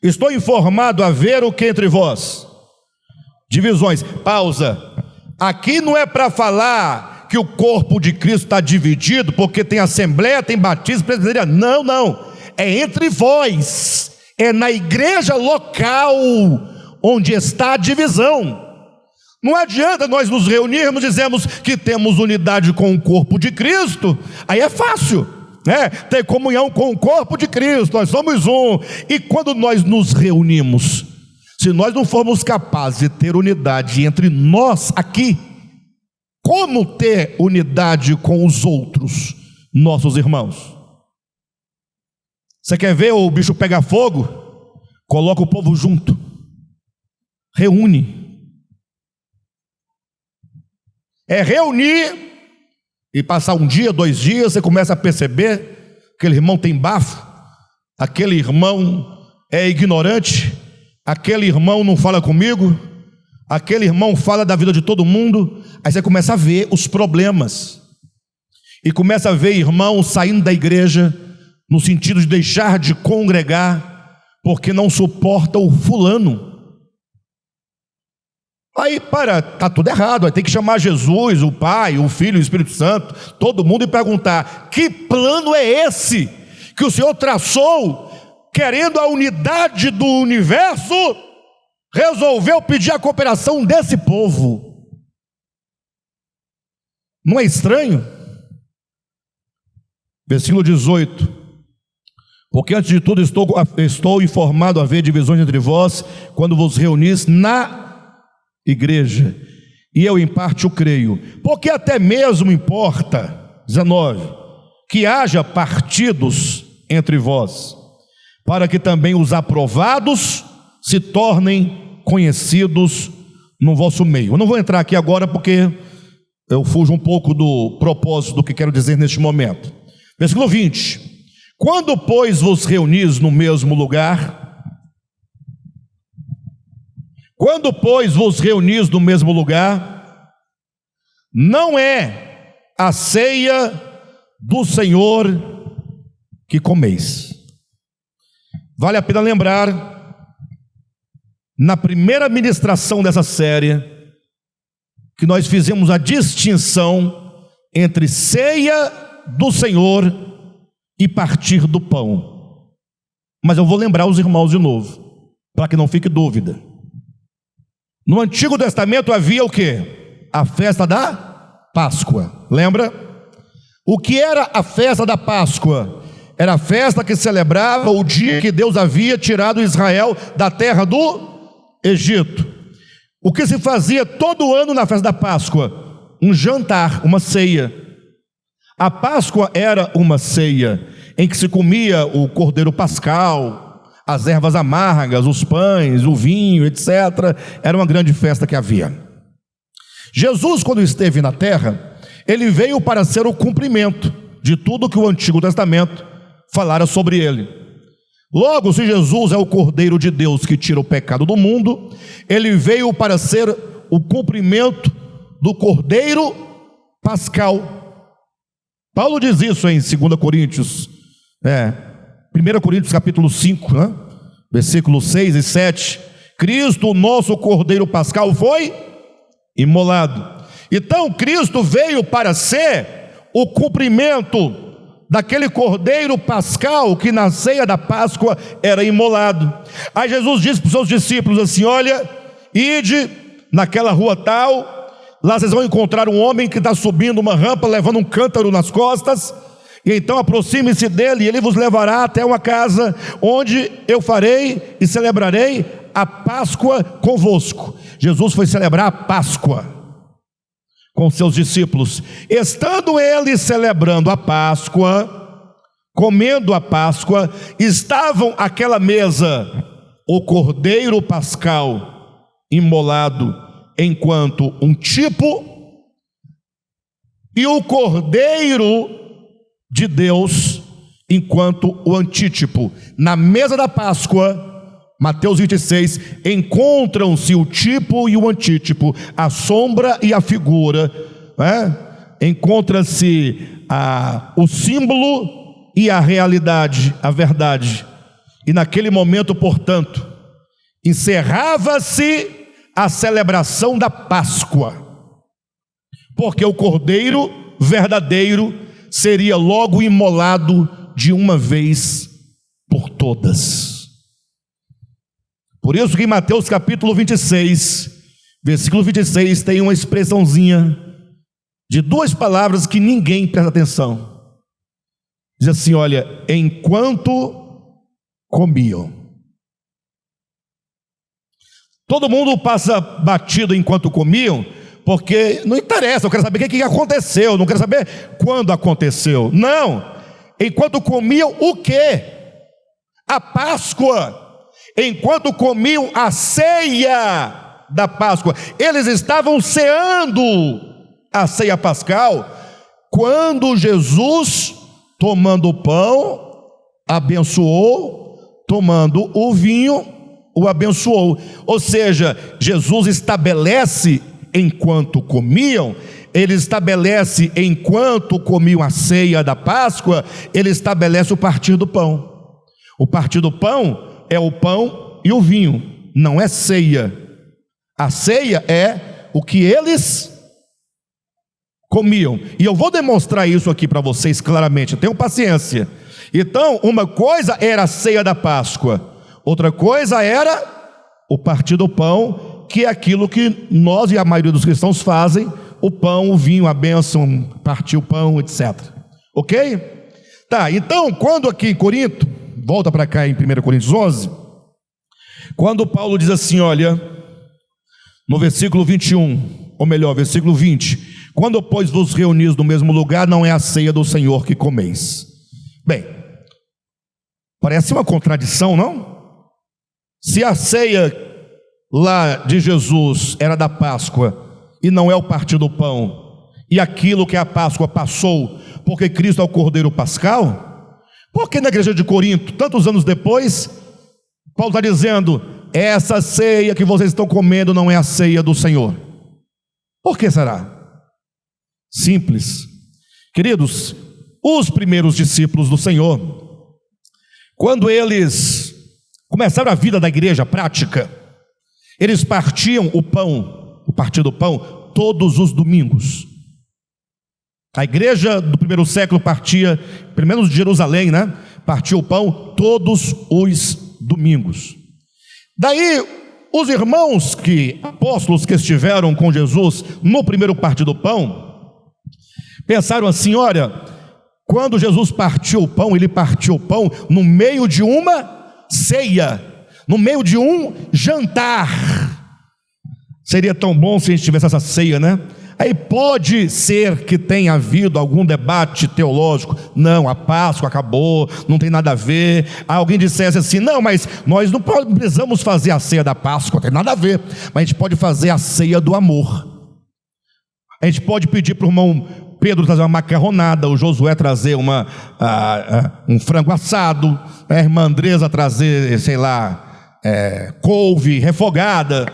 estou informado a ver o que entre vós. Divisões, pausa. Aqui não é para falar que o corpo de Cristo está dividido, porque tem assembleia, tem batismo, presbiteriano. Não, é entre vós, é na igreja local onde está a divisão. Não adianta nós nos reunirmos e dizermos que temos unidade com o corpo de Cristo, aí é fácil, né? Ter comunhão com o corpo de Cristo, nós somos um. E quando nós nos reunimos, se nós não formos capazes de ter unidade entre nós aqui, como ter unidade com os outros, nossos irmãos? Você quer ver o bicho pegar fogo? Coloca o povo junto, reúne. É reunir e passar um dia, 2 dias, você começa a perceber que aquele irmão tem bafo, aquele irmão é ignorante, aquele irmão não fala comigo, aquele irmão fala da vida de todo mundo. Aí você começa a ver os problemas e começa a ver irmãos saindo da igreja no sentido de deixar de congregar porque não suporta o fulano. Aí está tudo errado, aí tem que chamar Jesus, o Pai, o Filho e o Espírito Santo, todo mundo, e perguntar: que plano é esse que o Senhor traçou, querendo a unidade do universo, resolveu pedir a cooperação desse povo? Não é estranho? Versículo 18: porque antes de tudo estou informado a haver divisões entre vós, quando vos reunis na igreja, e eu em parte o creio, porque até mesmo importa, 19, que haja partidos entre vós, para que também os aprovados se tornem conhecidos no vosso meio. Eu não vou entrar aqui agora porque eu fujo um pouco do propósito do que quero dizer neste momento. Versículo 20: quando pois vos reunis no mesmo lugar, quando pois vos reunis no mesmo lugar, não é a ceia do Senhor que comeis. Vale a pena lembrar, na primeira ministração dessa série, que nós fizemos a distinção entre ceia do Senhor e partir do pão. Mas eu vou lembrar os irmãos de novo, para que não fique dúvida. No Antigo Testamento havia o quê? A festa da Páscoa, lembra? O que era a festa da Páscoa? Era a festa que celebrava o dia que Deus havia tirado Israel da terra do Egito, o que se fazia todo ano na festa da Páscoa? Um jantar, uma ceia. A Páscoa era uma ceia em que se comia o cordeiro pascal, as ervas amargas, os pães, o vinho, etc. Era uma grande festa que havia. Jesus, quando esteve na terra, ele veio para ser o cumprimento de tudo que o Antigo Testamento falara sobre ele. Logo, se Jesus é o Cordeiro de Deus que tira o pecado do mundo, ele veio para ser o cumprimento do Cordeiro pascal. Paulo diz isso em 2 Coríntios, 1 Coríntios capítulo 5, versículos 6 e 7. Cristo, o nosso Cordeiro pascal, foi imolado. Então Cristo veio para ser o cumprimento daquele cordeiro pascal que na ceia da Páscoa era imolado. Aí Jesus disse para os seus discípulos assim: olha, ide naquela rua tal, lá vocês vão encontrar um homem que está subindo uma rampa, levando um cântaro nas costas, e então aproxime-se dele, e ele vos levará até uma casa, onde eu farei e celebrarei a Páscoa convosco. Jesus foi celebrar a Páscoa com seus discípulos. Estando eles celebrando a Páscoa, comendo a Páscoa, estavam àquela mesa o cordeiro pascal imolado enquanto um tipo, e o cordeiro de Deus enquanto o antítipo. Na mesa da Páscoa, Mateus 26, encontram-se o tipo e o antítipo, a sombra e a figura, encontra-se o símbolo e a realidade, a verdade. E naquele momento, portanto, encerrava-se a celebração da Páscoa, porque o cordeiro verdadeiro seria logo imolado de uma vez por todas. Por isso que em Mateus capítulo 26, versículo 26, tem uma expressãozinha de duas palavras que ninguém presta atenção. Diz assim, olha, enquanto comiam. Todo mundo passa batido enquanto comiam, porque não interessa, eu quero saber o que aconteceu, não quero saber quando aconteceu. Não, enquanto comiam o quê? A Páscoa. Enquanto comiam a ceia da Páscoa, eles estavam ceando a ceia pascal, quando Jesus, tomando o pão, abençoou, tomando o vinho, o abençoou. Ou seja, Jesus estabelece enquanto comiam, ele estabelece enquanto comiam a ceia da Páscoa, ele estabelece o partir do pão. O partir do pão é o pão e o vinho, não é ceia. A ceia é o que eles comiam, e eu vou demonstrar isso aqui para vocês claramente, tenham paciência. Então, uma coisa era a ceia da Páscoa, outra coisa era o partir do pão, que é aquilo que nós e a maioria dos cristãos fazem: o pão, o vinho, a bênção, partir o pão, etc. Ok? Tá, então quando aqui em Corinto, volta para cá em 1 Coríntios 11, quando Paulo diz assim, olha, no versículo 21, ou melhor, versículo 20: quando pois vos reunis no mesmo lugar, não é a ceia do Senhor que comeis. Bem, parece uma contradição, não? Se a ceia lá de Jesus era da Páscoa, e não é o partir do pão, e aquilo que a Páscoa passou, porque Cristo é o Cordeiro Pascal, por que na igreja de Corinto, tantos anos depois, Paulo está dizendo: essa ceia que vocês estão comendo não é a ceia do Senhor? Por que será? Simples, queridos, os primeiros discípulos do Senhor, quando eles começaram a vida da igreja prática, eles partiam o pão, o partir do pão, todos os domingos. A igreja do primeiro século partia, pelo menos de Jerusalém, partia o pão todos os domingos. Daí, os irmãos apóstolos que estiveram com Jesus no primeiro partir do pão, pensaram assim: olha, quando Jesus partiu o pão, ele partiu o pão no meio de uma ceia, no meio de um jantar. Seria tão bom se a gente tivesse essa ceia, né? Aí pode ser que tenha havido algum debate teológico. Não, a Páscoa acabou, não tem nada a ver. Alguém dissesse assim: não, mas nós não precisamos fazer a ceia da Páscoa, não tem nada a ver. Mas a gente pode fazer a ceia do amor. A gente pode pedir para o irmão Pedro trazer uma macarronada, o Josué trazer um frango assado, a irmã Andresa trazer, sei lá, couve refogada,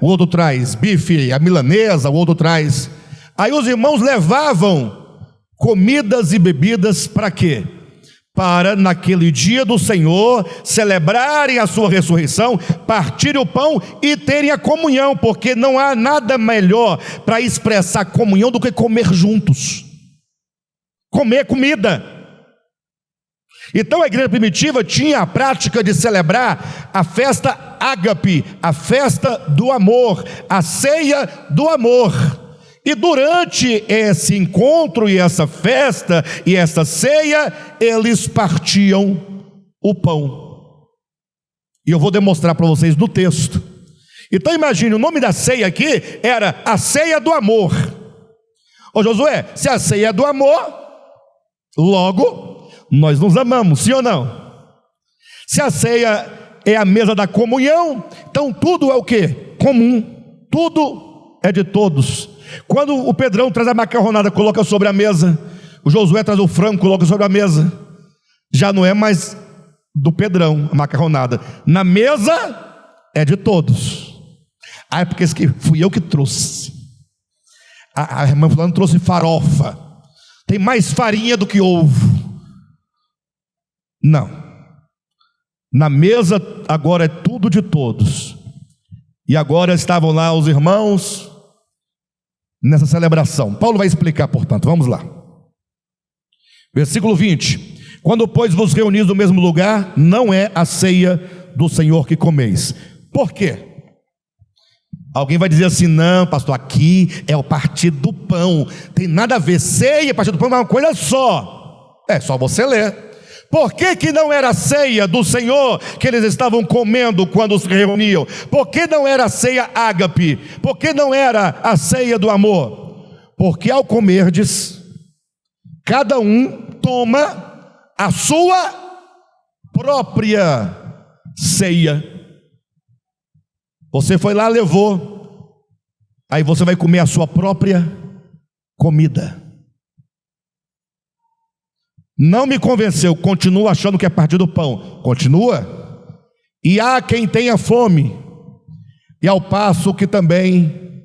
o outro traz bife, a milanesa, o outro traz. Aí os irmãos levavam comidas e bebidas para quê? Para naquele dia do Senhor celebrarem a sua ressurreição, partirem o pão e terem a comunhão, porque não há nada melhor para expressar comunhão do que comer juntos, comer comida. Então a igreja primitiva tinha a prática de celebrar a festa ágape, a festa do amor, a ceia do amor. E durante esse encontro e essa festa e essa ceia, eles partiam o pão. E eu vou demonstrar para vocês no texto. Então imagine, o nome da ceia aqui era a ceia do amor. Ô Josué, se a ceia é do amor, logo nós nos amamos, sim ou não? Se a ceia é a mesa da comunhão, então tudo é o quê? Comum, tudo é de todos. Quando o Pedrão traz a macarronada, coloca sobre a mesa, o Josué traz o frango, coloca sobre a mesa, já não é mais do Pedrão a macarronada, na mesa é de todos. Ah, é porque esse que fui eu que trouxe. A irmã fulano trouxe farofa, tem mais farinha do que ovo. Não, na mesa agora é tudo de todos. E agora estavam lá os irmãos nessa celebração. Paulo vai explicar, portanto, vamos lá. Versículo 20: quando, pois, vos reunis no mesmo lugar, não é a ceia do Senhor que comeis. Por quê? Alguém vai dizer assim: não, pastor, aqui é o partir do pão, tem nada a ver, ceia e partir do pão é uma coisa só. É só você ler. Por que não era a ceia do Senhor que eles estavam comendo quando se reuniam? Por que não era a ceia ágape? Por que não era a ceia do amor? Porque ao comerdes, cada um toma a sua própria ceia. Você foi lá, levou, aí você vai comer a sua própria comida. Não me convenceu, continua achando que é partir do pão, continua. E há quem tenha fome, e ao passo que também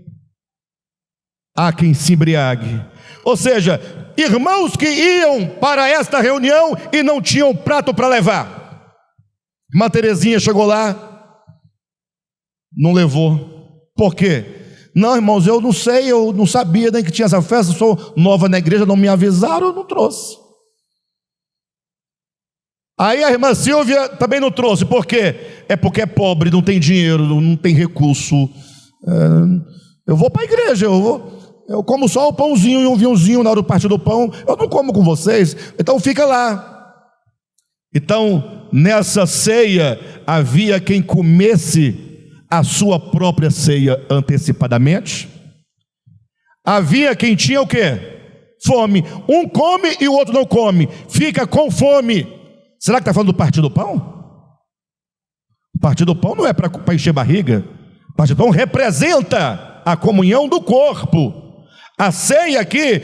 há quem se embriague. Ou seja, irmãos que iam para esta reunião e não tinham prato para levar. Irmã Terezinha chegou lá, não levou. Por quê? Não, irmãos, eu não sei, eu não sabia nem que tinha essa festa, sou nova na igreja, não me avisaram, eu não trouxe. Aí a irmã Silvia também não trouxe. Por quê? É porque é pobre, não tem dinheiro, não tem recurso. Eu vou para a igreja, eu como só o pãozinho e um vinhozinho na hora do partir do pão, eu não como com vocês, então fica lá. Então nessa ceia havia quem comesse a sua própria ceia antecipadamente. Havia quem tinha o quê? Fome. Um come e o outro não come, fica com fome. Será que está falando do partir do pão? O partir do pão não é para encher barriga. O partir do pão representa a comunhão do corpo. A ceia aqui,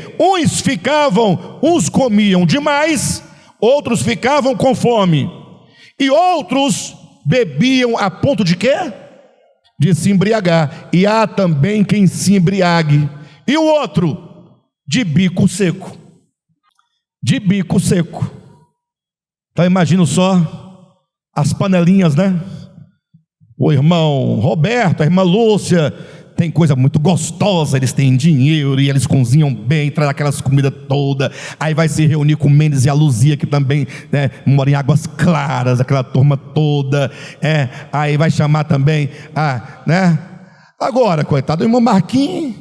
uns comiam demais, outros ficavam com fome, e outros bebiam a ponto de quê? De se embriagar. E há também quem se embriague. E o outro, de bico seco. De bico seco. Então imagino só as panelinhas, né? O irmão Roberto, a irmã Lúcia, tem coisa muito gostosa, eles têm dinheiro e eles cozinham bem, traz aquelas comidas todas. Aí vai se reunir com o Mendes e a Luzia, que também mora em Águas Claras, aquela turma toda. Aí vai chamar também, né? Agora, coitado do irmão Marquinhos,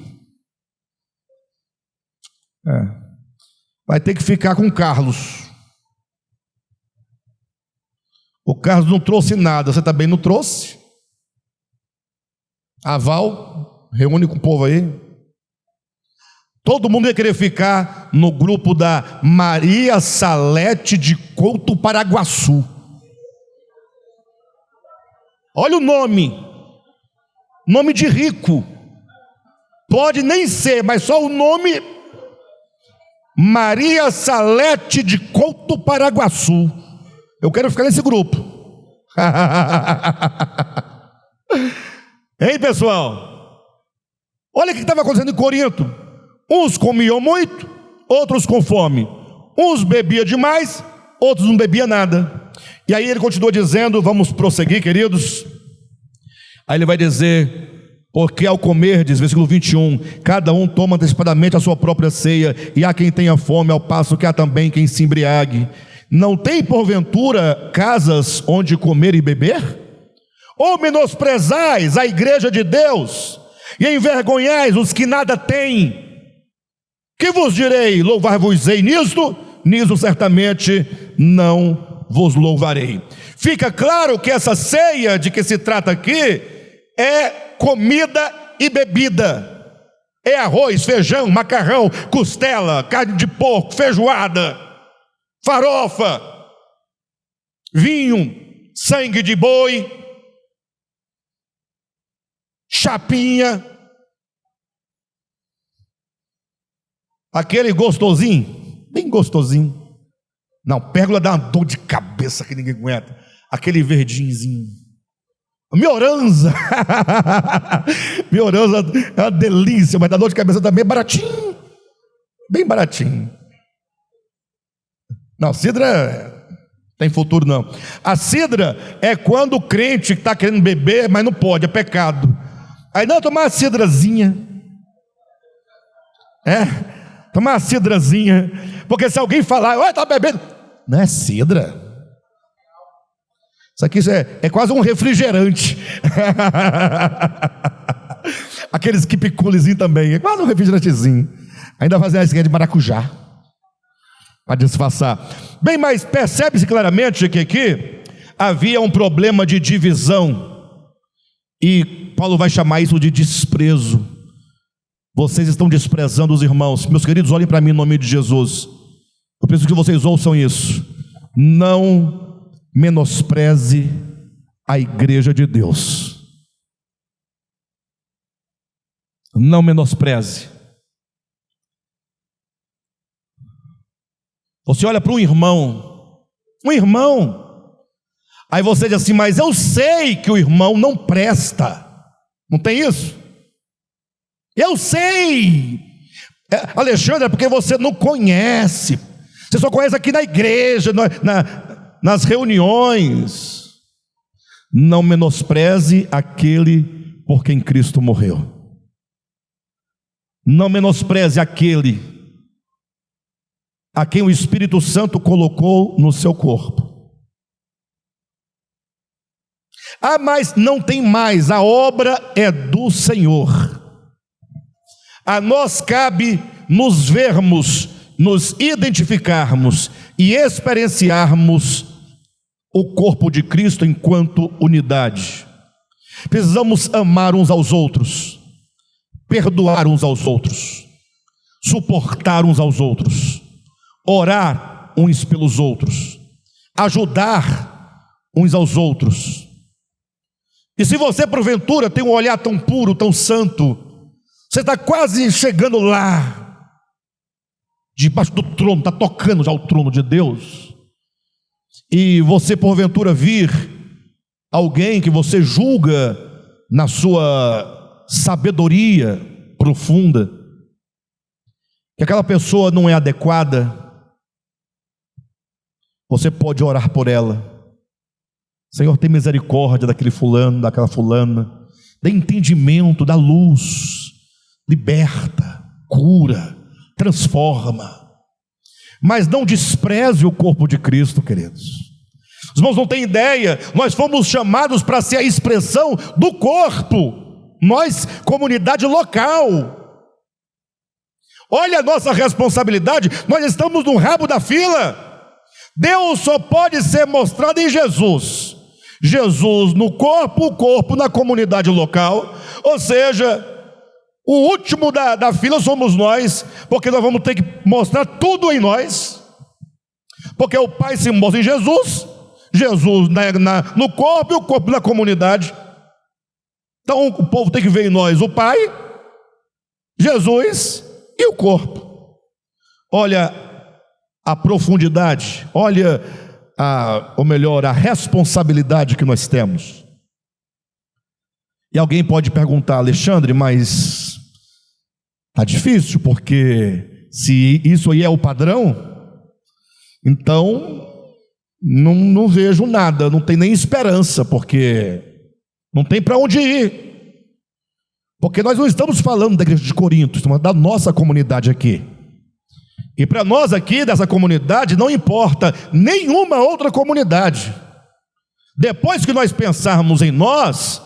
vai ter que ficar com o Carlos. O Carlos não trouxe nada, você também não trouxe? A Val reúne com o povo aí. Todo mundo ia querer ficar no grupo da Maria Salete de Couto Paraguaçu. Olha o nome. Nome de rico. Pode nem ser, mas só o nome. Maria Salete de Couto Paraguaçu. Eu quero ficar nesse grupo. Hein, pessoal? Olha o que estava acontecendo em Corinto. Uns comiam muito, outros com fome. Uns bebiam demais, outros não bebiam nada. E aí ele continua dizendo, vamos prosseguir, queridos. Aí ele vai dizer: porque ao comerdes, versículo 21, cada um toma antecipadamente a sua própria ceia, e há quem tenha fome, ao passo que há também quem se embriague. Não tem porventura casas onde comer e beber? Ou menosprezais a igreja de Deus, e envergonhais os que nada têm? Que vos direi? Louvar-vos-ei nisto? Nisto certamente não vos louvarei. Fica claro que essa ceia de que se trata aqui é comida e bebida. É arroz, feijão, macarrão, costela, carne de porco, feijoada, farofa, vinho, sangue de boi, chapinha, aquele gostosinho, bem gostosinho. Não, pérgola dá uma dor de cabeça que ninguém aguenta. Aquele verdinhozinho. Mioranza. Mioranza é uma delícia, mas dá dor de cabeça também, é baratinho. Bem baratinho. Não, cidra tem futuro não. A cidra é quando o crente está querendo beber, mas não pode, é pecado. Aí não, tomar uma cidrazinha. Tomar uma cidrazinha. Porque se alguém falar, ué, tá bebendo, não é cidra. Isso aqui é quase um refrigerante. Aqueles quipiculezinho também, é quase um refrigerantezinho. Ainda fazer a esquerda de maracujá para disfarçar. Bem, mas percebe-se claramente que aqui havia um problema de divisão. E Paulo vai chamar isso de desprezo. Vocês estão desprezando os irmãos. Meus queridos, olhem para mim em nome de Jesus. Eu preciso que vocês ouçam isso. Não menospreze a igreja de Deus. Não menospreze. Você olha para um irmão, aí você diz assim, mas eu sei que o irmão não presta. Não tem isso? Eu sei. Alexandre, é porque você não conhece. Você só conhece aqui na igreja, nas reuniões. Não menospreze aquele por quem Cristo morreu. Não menospreze aquele a quem o Espírito Santo colocou no seu corpo. Ah, mas não tem mais, a obra é do Senhor. A nós cabe nos vermos, nos identificarmos e experienciarmos o corpo de Cristo enquanto unidade. Precisamos amar uns aos outros, perdoar uns aos outros, suportar uns aos outros, orar uns pelos outros, ajudar uns aos outros. E se você porventura tem um olhar tão puro, tão santo, você está quase chegando lá, debaixo do trono, está tocando já o trono de Deus, e você porventura vir alguém que você julga na sua sabedoria profunda, que aquela pessoa não é adequada, você pode orar por ela. Senhor, tem misericórdia daquele fulano, daquela fulana, dê entendimento, dá luz, liberta, cura, transforma. Mas não despreze o corpo de Cristo, queridos. Os irmãos não têm ideia, nós fomos chamados para ser a expressão do corpo, nós, comunidade local. Olha a nossa responsabilidade, nós estamos no rabo da fila. Deus só pode ser mostrado em Jesus. Jesus no corpo, o corpo na comunidade local. Ou seja, o último da fila somos nós, porque nós vamos ter que mostrar tudo em nós, porque o Pai se mostra em Jesus, Jesus no corpo e o corpo na comunidade. Então o povo tem que ver em nós o Pai, Jesus e o corpo. Olha a profundidade, olha a responsabilidade que nós temos. E alguém pode perguntar: Alexandre, mas está difícil, porque se isso aí é o padrão, então não vejo nada, não tem nem esperança, porque não tem para onde ir. Porque nós não estamos falando da igreja de Corinto, estamos da nossa comunidade aqui. E para nós aqui, dessa comunidade, não importa nenhuma outra comunidade. Depois que nós pensarmos em nós,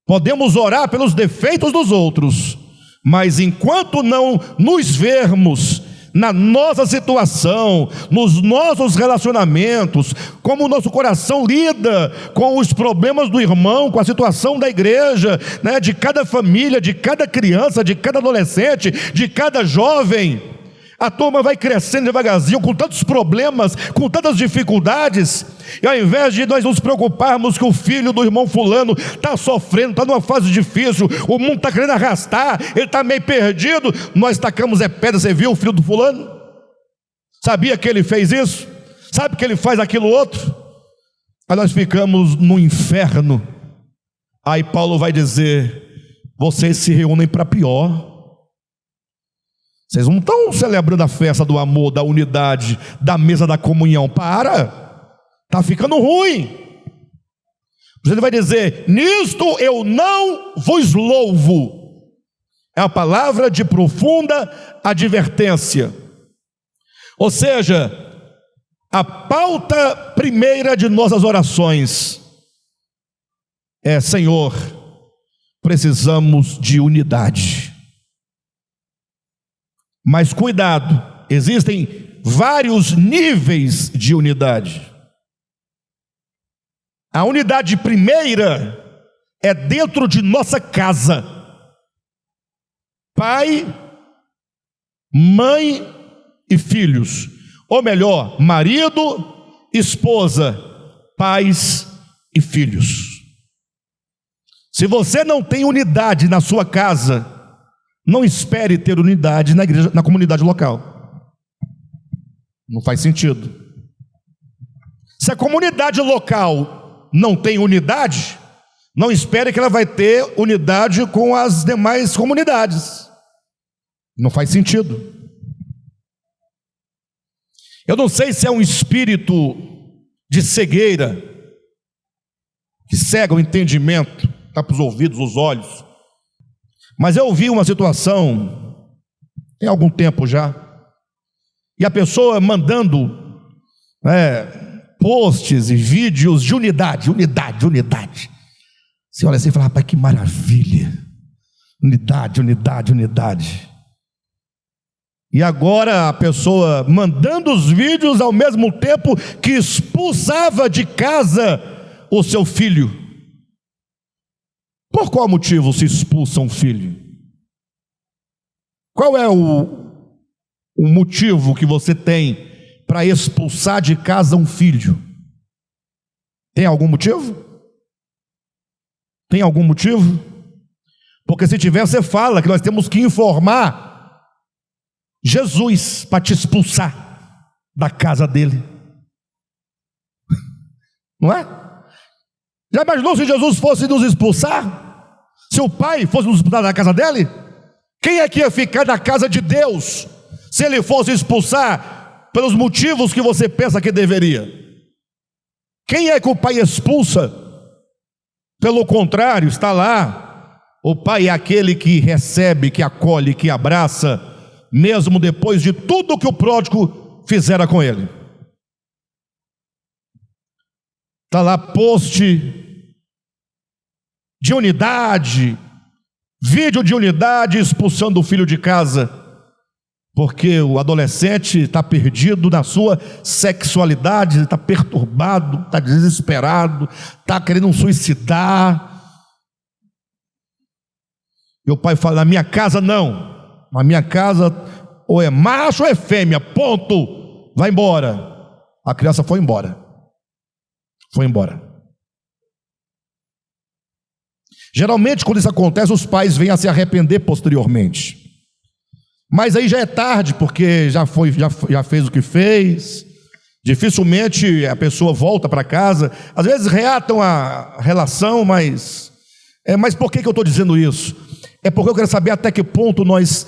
podemos orar pelos defeitos dos outros, mas enquanto não nos vermos na nossa situação, nos nossos relacionamentos, como o nosso coração lida com os problemas do irmão, com a situação da igreja, né, de cada família, de cada criança, de cada adolescente, de cada jovem, a turma vai crescendo devagarzinho, com tantos problemas, com tantas dificuldades, e ao invés de nós nos preocuparmos que o filho do irmão fulano está sofrendo, está numa fase difícil, o mundo está querendo arrastar, ele está meio perdido, nós tacamos pedra. Você viu o filho do fulano? Sabia que ele fez isso? Sabe que ele faz aquilo outro? Aí nós ficamos no inferno. Aí Paulo vai dizer: vocês se reúnem para pior. Vocês não estão celebrando a festa do amor, da unidade, da mesa da comunhão. Está ficando ruim. Ele vai dizer: nisto eu não vos louvo. É a palavra de profunda advertência. Ou seja, a pauta primeira de nossas orações é: Senhor, precisamos de unidade. Mas cuidado, existem vários níveis de unidade. A unidade primeira é dentro de nossa casa. Pai, mãe e filhos. Ou melhor, marido, esposa, pais e filhos. Se você não tem unidade na sua casa, não espere ter unidade na igreja, na comunidade local. Não faz sentido. Se a comunidade local não tem unidade, não espere que ela vai ter unidade com as demais comunidades. Não faz sentido. Eu não sei se é um espírito de cegueira que cega o entendimento, tapa os ouvidos, os olhos. Mas eu vi uma situação tem algum tempo já, e a pessoa mandando posts e vídeos de unidade. Você olha assim e fala: rapaz, que maravilha, unidade. E agora a pessoa mandando os vídeos ao mesmo tempo que expulsava de casa o seu filho. Por qual motivo se expulsa um filho? Qual é o motivo que você tem para expulsar de casa um filho? Tem algum motivo? Tem algum motivo? Porque se tiver, você fala que nós temos que informar Jesus para te expulsar da casa dele. Não é? Já imaginou se Jesus fosse nos expulsar? Se o Pai fosse nos expulsar da casa dele? Quem é que ia ficar na casa de Deus se ele fosse expulsar pelos motivos que você pensa que deveria? Quem é que o Pai expulsa? Pelo contrário, está lá. O Pai é aquele que recebe, que acolhe, que abraça, mesmo depois de tudo que o pródigo fizera com ele. Está lá post de unidade, vídeo de unidade expulsando o filho de casa. porque o adolescente está perdido na sua sexualidade, está perturbado, está desesperado, está querendo suicidar. E o pai fala: na minha casa não, na minha casa ou é macho ou é fêmea, ponto, vai embora. A criança foi embora. Foi embora. Geralmente, quando isso acontece, os pais vêm a se arrepender posteriormente. Mas aí já é tarde, porque já fez o que fez. Dificilmente a pessoa volta para casa. Às vezes reatam a relação, mas por que eu estou dizendo isso? É porque eu quero saber até que ponto nós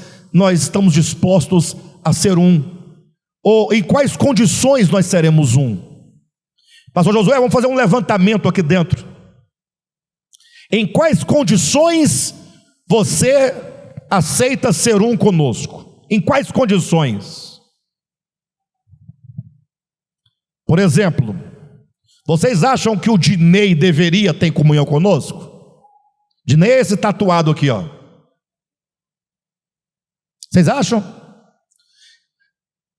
estamos dispostos a ser um, ou em quais condições nós seremos um. Pastor Josué, vamos fazer um levantamento aqui dentro. Em quais condições você aceita ser um conosco? Em quais condições? Por exemplo, vocês acham que o Dinei deveria ter comunhão conosco? Dinei é esse tatuado aqui, ó. Vocês acham?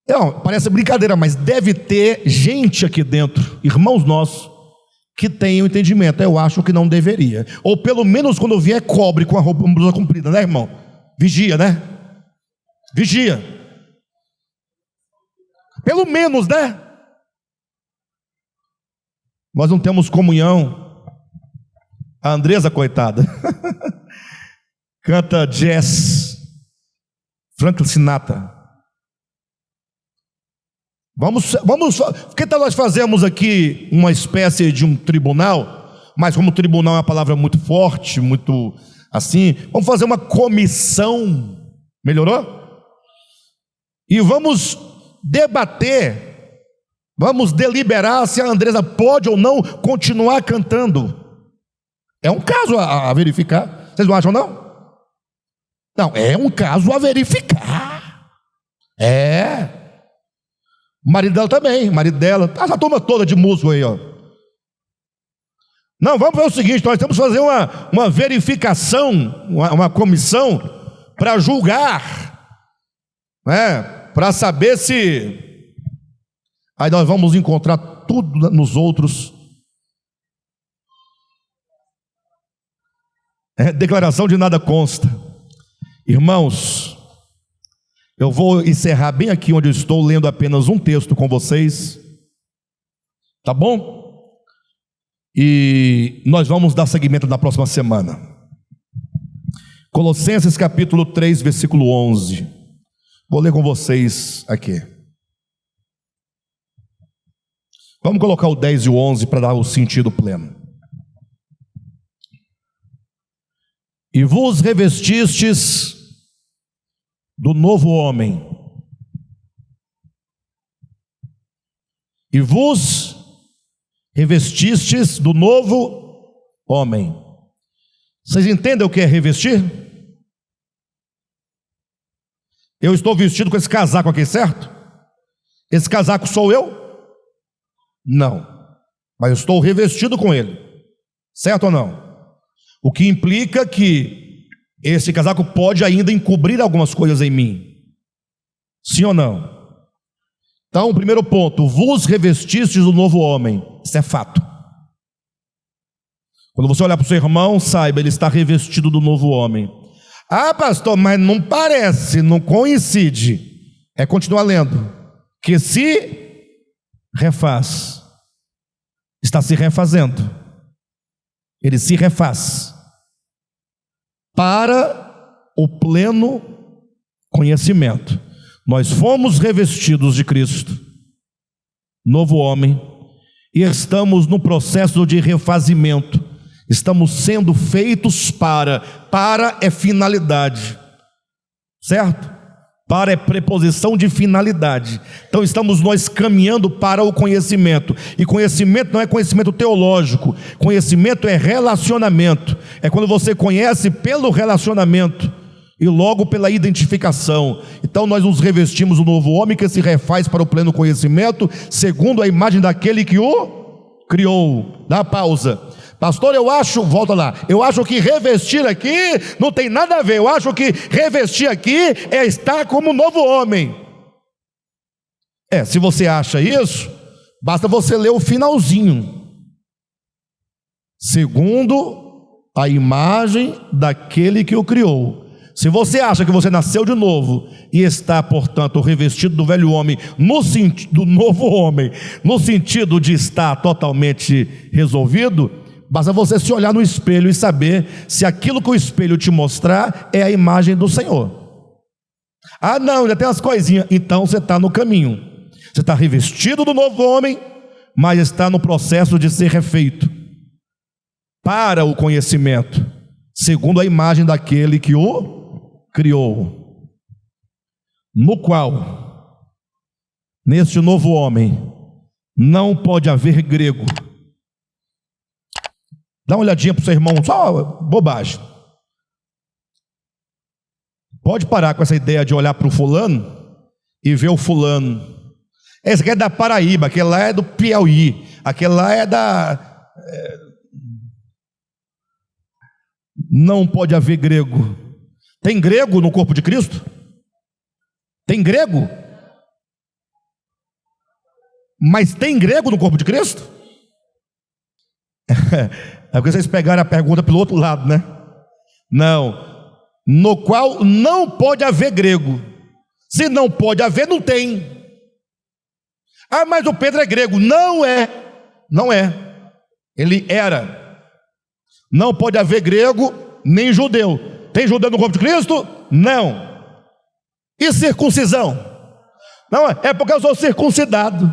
Não, parece brincadeira, mas deve ter gente aqui dentro, irmãos nossos, que tem o entendimento. Eu acho que não deveria. Ou pelo menos quando vier, cobre com a roupa, uma blusa comprida, né, irmão? Vigia, né? Vigia. Pelo menos, né? Nós não temos comunhão. A Andresa, coitada, canta jazz, Frank Sinatra. Que tal nós fazemos aqui uma espécie de um tribunal, mas como tribunal é uma palavra muito forte, muito assim, vamos fazer uma comissão, melhorou? E vamos debater, vamos deliberar se a Andresa pode ou não continuar cantando. É um caso a verificar, vocês não acham não? Não, é um caso a verificar. O marido dela também, o marido dela, essa turma toda de músico aí, ó. Não, vamos ver o seguinte: nós temos que fazer uma verificação, uma comissão para julgar, né? Para saber se. Aí nós vamos encontrar tudo nos outros. Declaração de nada consta. Irmãos, eu vou encerrar bem aqui onde eu estou, lendo apenas um texto com vocês, tá bom? E nós vamos dar seguimento na próxima semana. Colossenses capítulo 3, versículo 11. Vou ler com vocês aqui. Vamos colocar o 10 e o 11 para dar o sentido pleno. E vos revestistes do novo homem. E vos revestistes do novo homem. Vocês entendem o que é revestir? Eu estou vestido com esse casaco aqui, certo? Esse casaco sou eu? Não. Mas eu estou revestido com ele. Certo ou não? O que implica que esse casaco pode ainda encobrir algumas coisas em mim. Sim ou não? Então, primeiro ponto: vos revestistes do novo homem. Isso é fato. Quando você olhar para o seu irmão, saiba, ele está revestido do novo homem. Ah, pastor, mas não parece, não coincide. É continuar lendo. Que se refaz, está se refazendo. Ele se refaz para o pleno conhecimento. Nós fomos revestidos de Cristo, novo homem, e estamos no processo de refazimento. Estamos sendo feitos para é finalidade, certo? Para é preposição de finalidade. Então estamos nós caminhando para o conhecimento. E conhecimento não é conhecimento teológico. Conhecimento é relacionamento. É quando você conhece pelo relacionamento e logo pela identificação. Então nós nos revestimos do novo homem, que se refaz para o pleno conhecimento, segundo a imagem daquele que o criou. Dá pausa. Pastor, eu acho, volta lá, eu acho que revestir aqui não tem nada a ver. Eu acho que revestir aqui é estar como novo homem. Se você acha isso, basta você ler o finalzinho. Segundo a imagem daquele que o criou. Se você acha que você nasceu de novo e está, portanto, revestido do velho homem, no sentido do novo homem, no sentido de estar totalmente resolvido, basta você se olhar no espelho e saber se aquilo que o espelho te mostrar é a imagem do Senhor. Ah, não, ainda tem umas coisinhas. Então você está no caminho. Você está revestido do novo homem, mas está no processo de ser refeito para o conhecimento, segundo a imagem daquele que o criou, no qual, neste novo homem, não pode haver grego. Dá uma olhadinha para o seu irmão, só bobagem. Pode parar com essa ideia de olhar para o fulano e ver o fulano. Esse aqui é da Paraíba, aquele lá é do Piauí, aquele lá é da... Não pode haver grego. Tem grego no corpo de Cristo? Tem grego? Mas tem grego no corpo de Cristo? É porque vocês pegaram a pergunta pelo outro lado, né? Não. No qual não pode haver grego. Se não pode haver, não tem. Ah, mas o Pedro é grego. Não é. Não é. Ele era. Não pode haver grego nem judeu. Tem judeu no corpo de Cristo? Não. E circuncisão? Não, é porque eu sou circuncidado.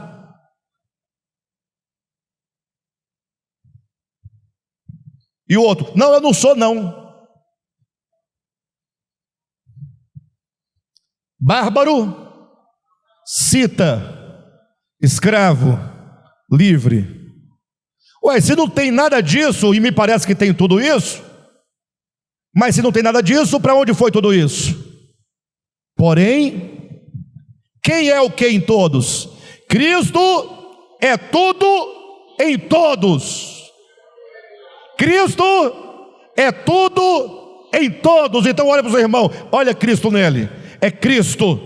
E o outro? Não, eu não sou não. Bárbaro, cita, escravo, livre. Ué, se não tem nada disso, e me parece que tem tudo isso, mas se não tem nada disso, para onde foi tudo isso? Porém, quem é o que em todos? Cristo é tudo em todos. Cristo é tudo em todos. Então olha para o seu irmão, olha Cristo nele. É Cristo.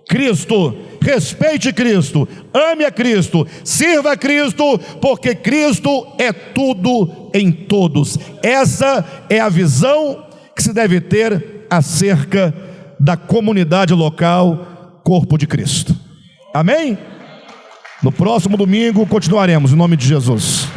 Cristo. Respeite Cristo, ame a Cristo, sirva a Cristo, porque Cristo é tudo em todos. Essa é a visão que se deve ter acerca da comunidade local, corpo de Cristo. Amém? No próximo domingo continuaremos, em nome de Jesus.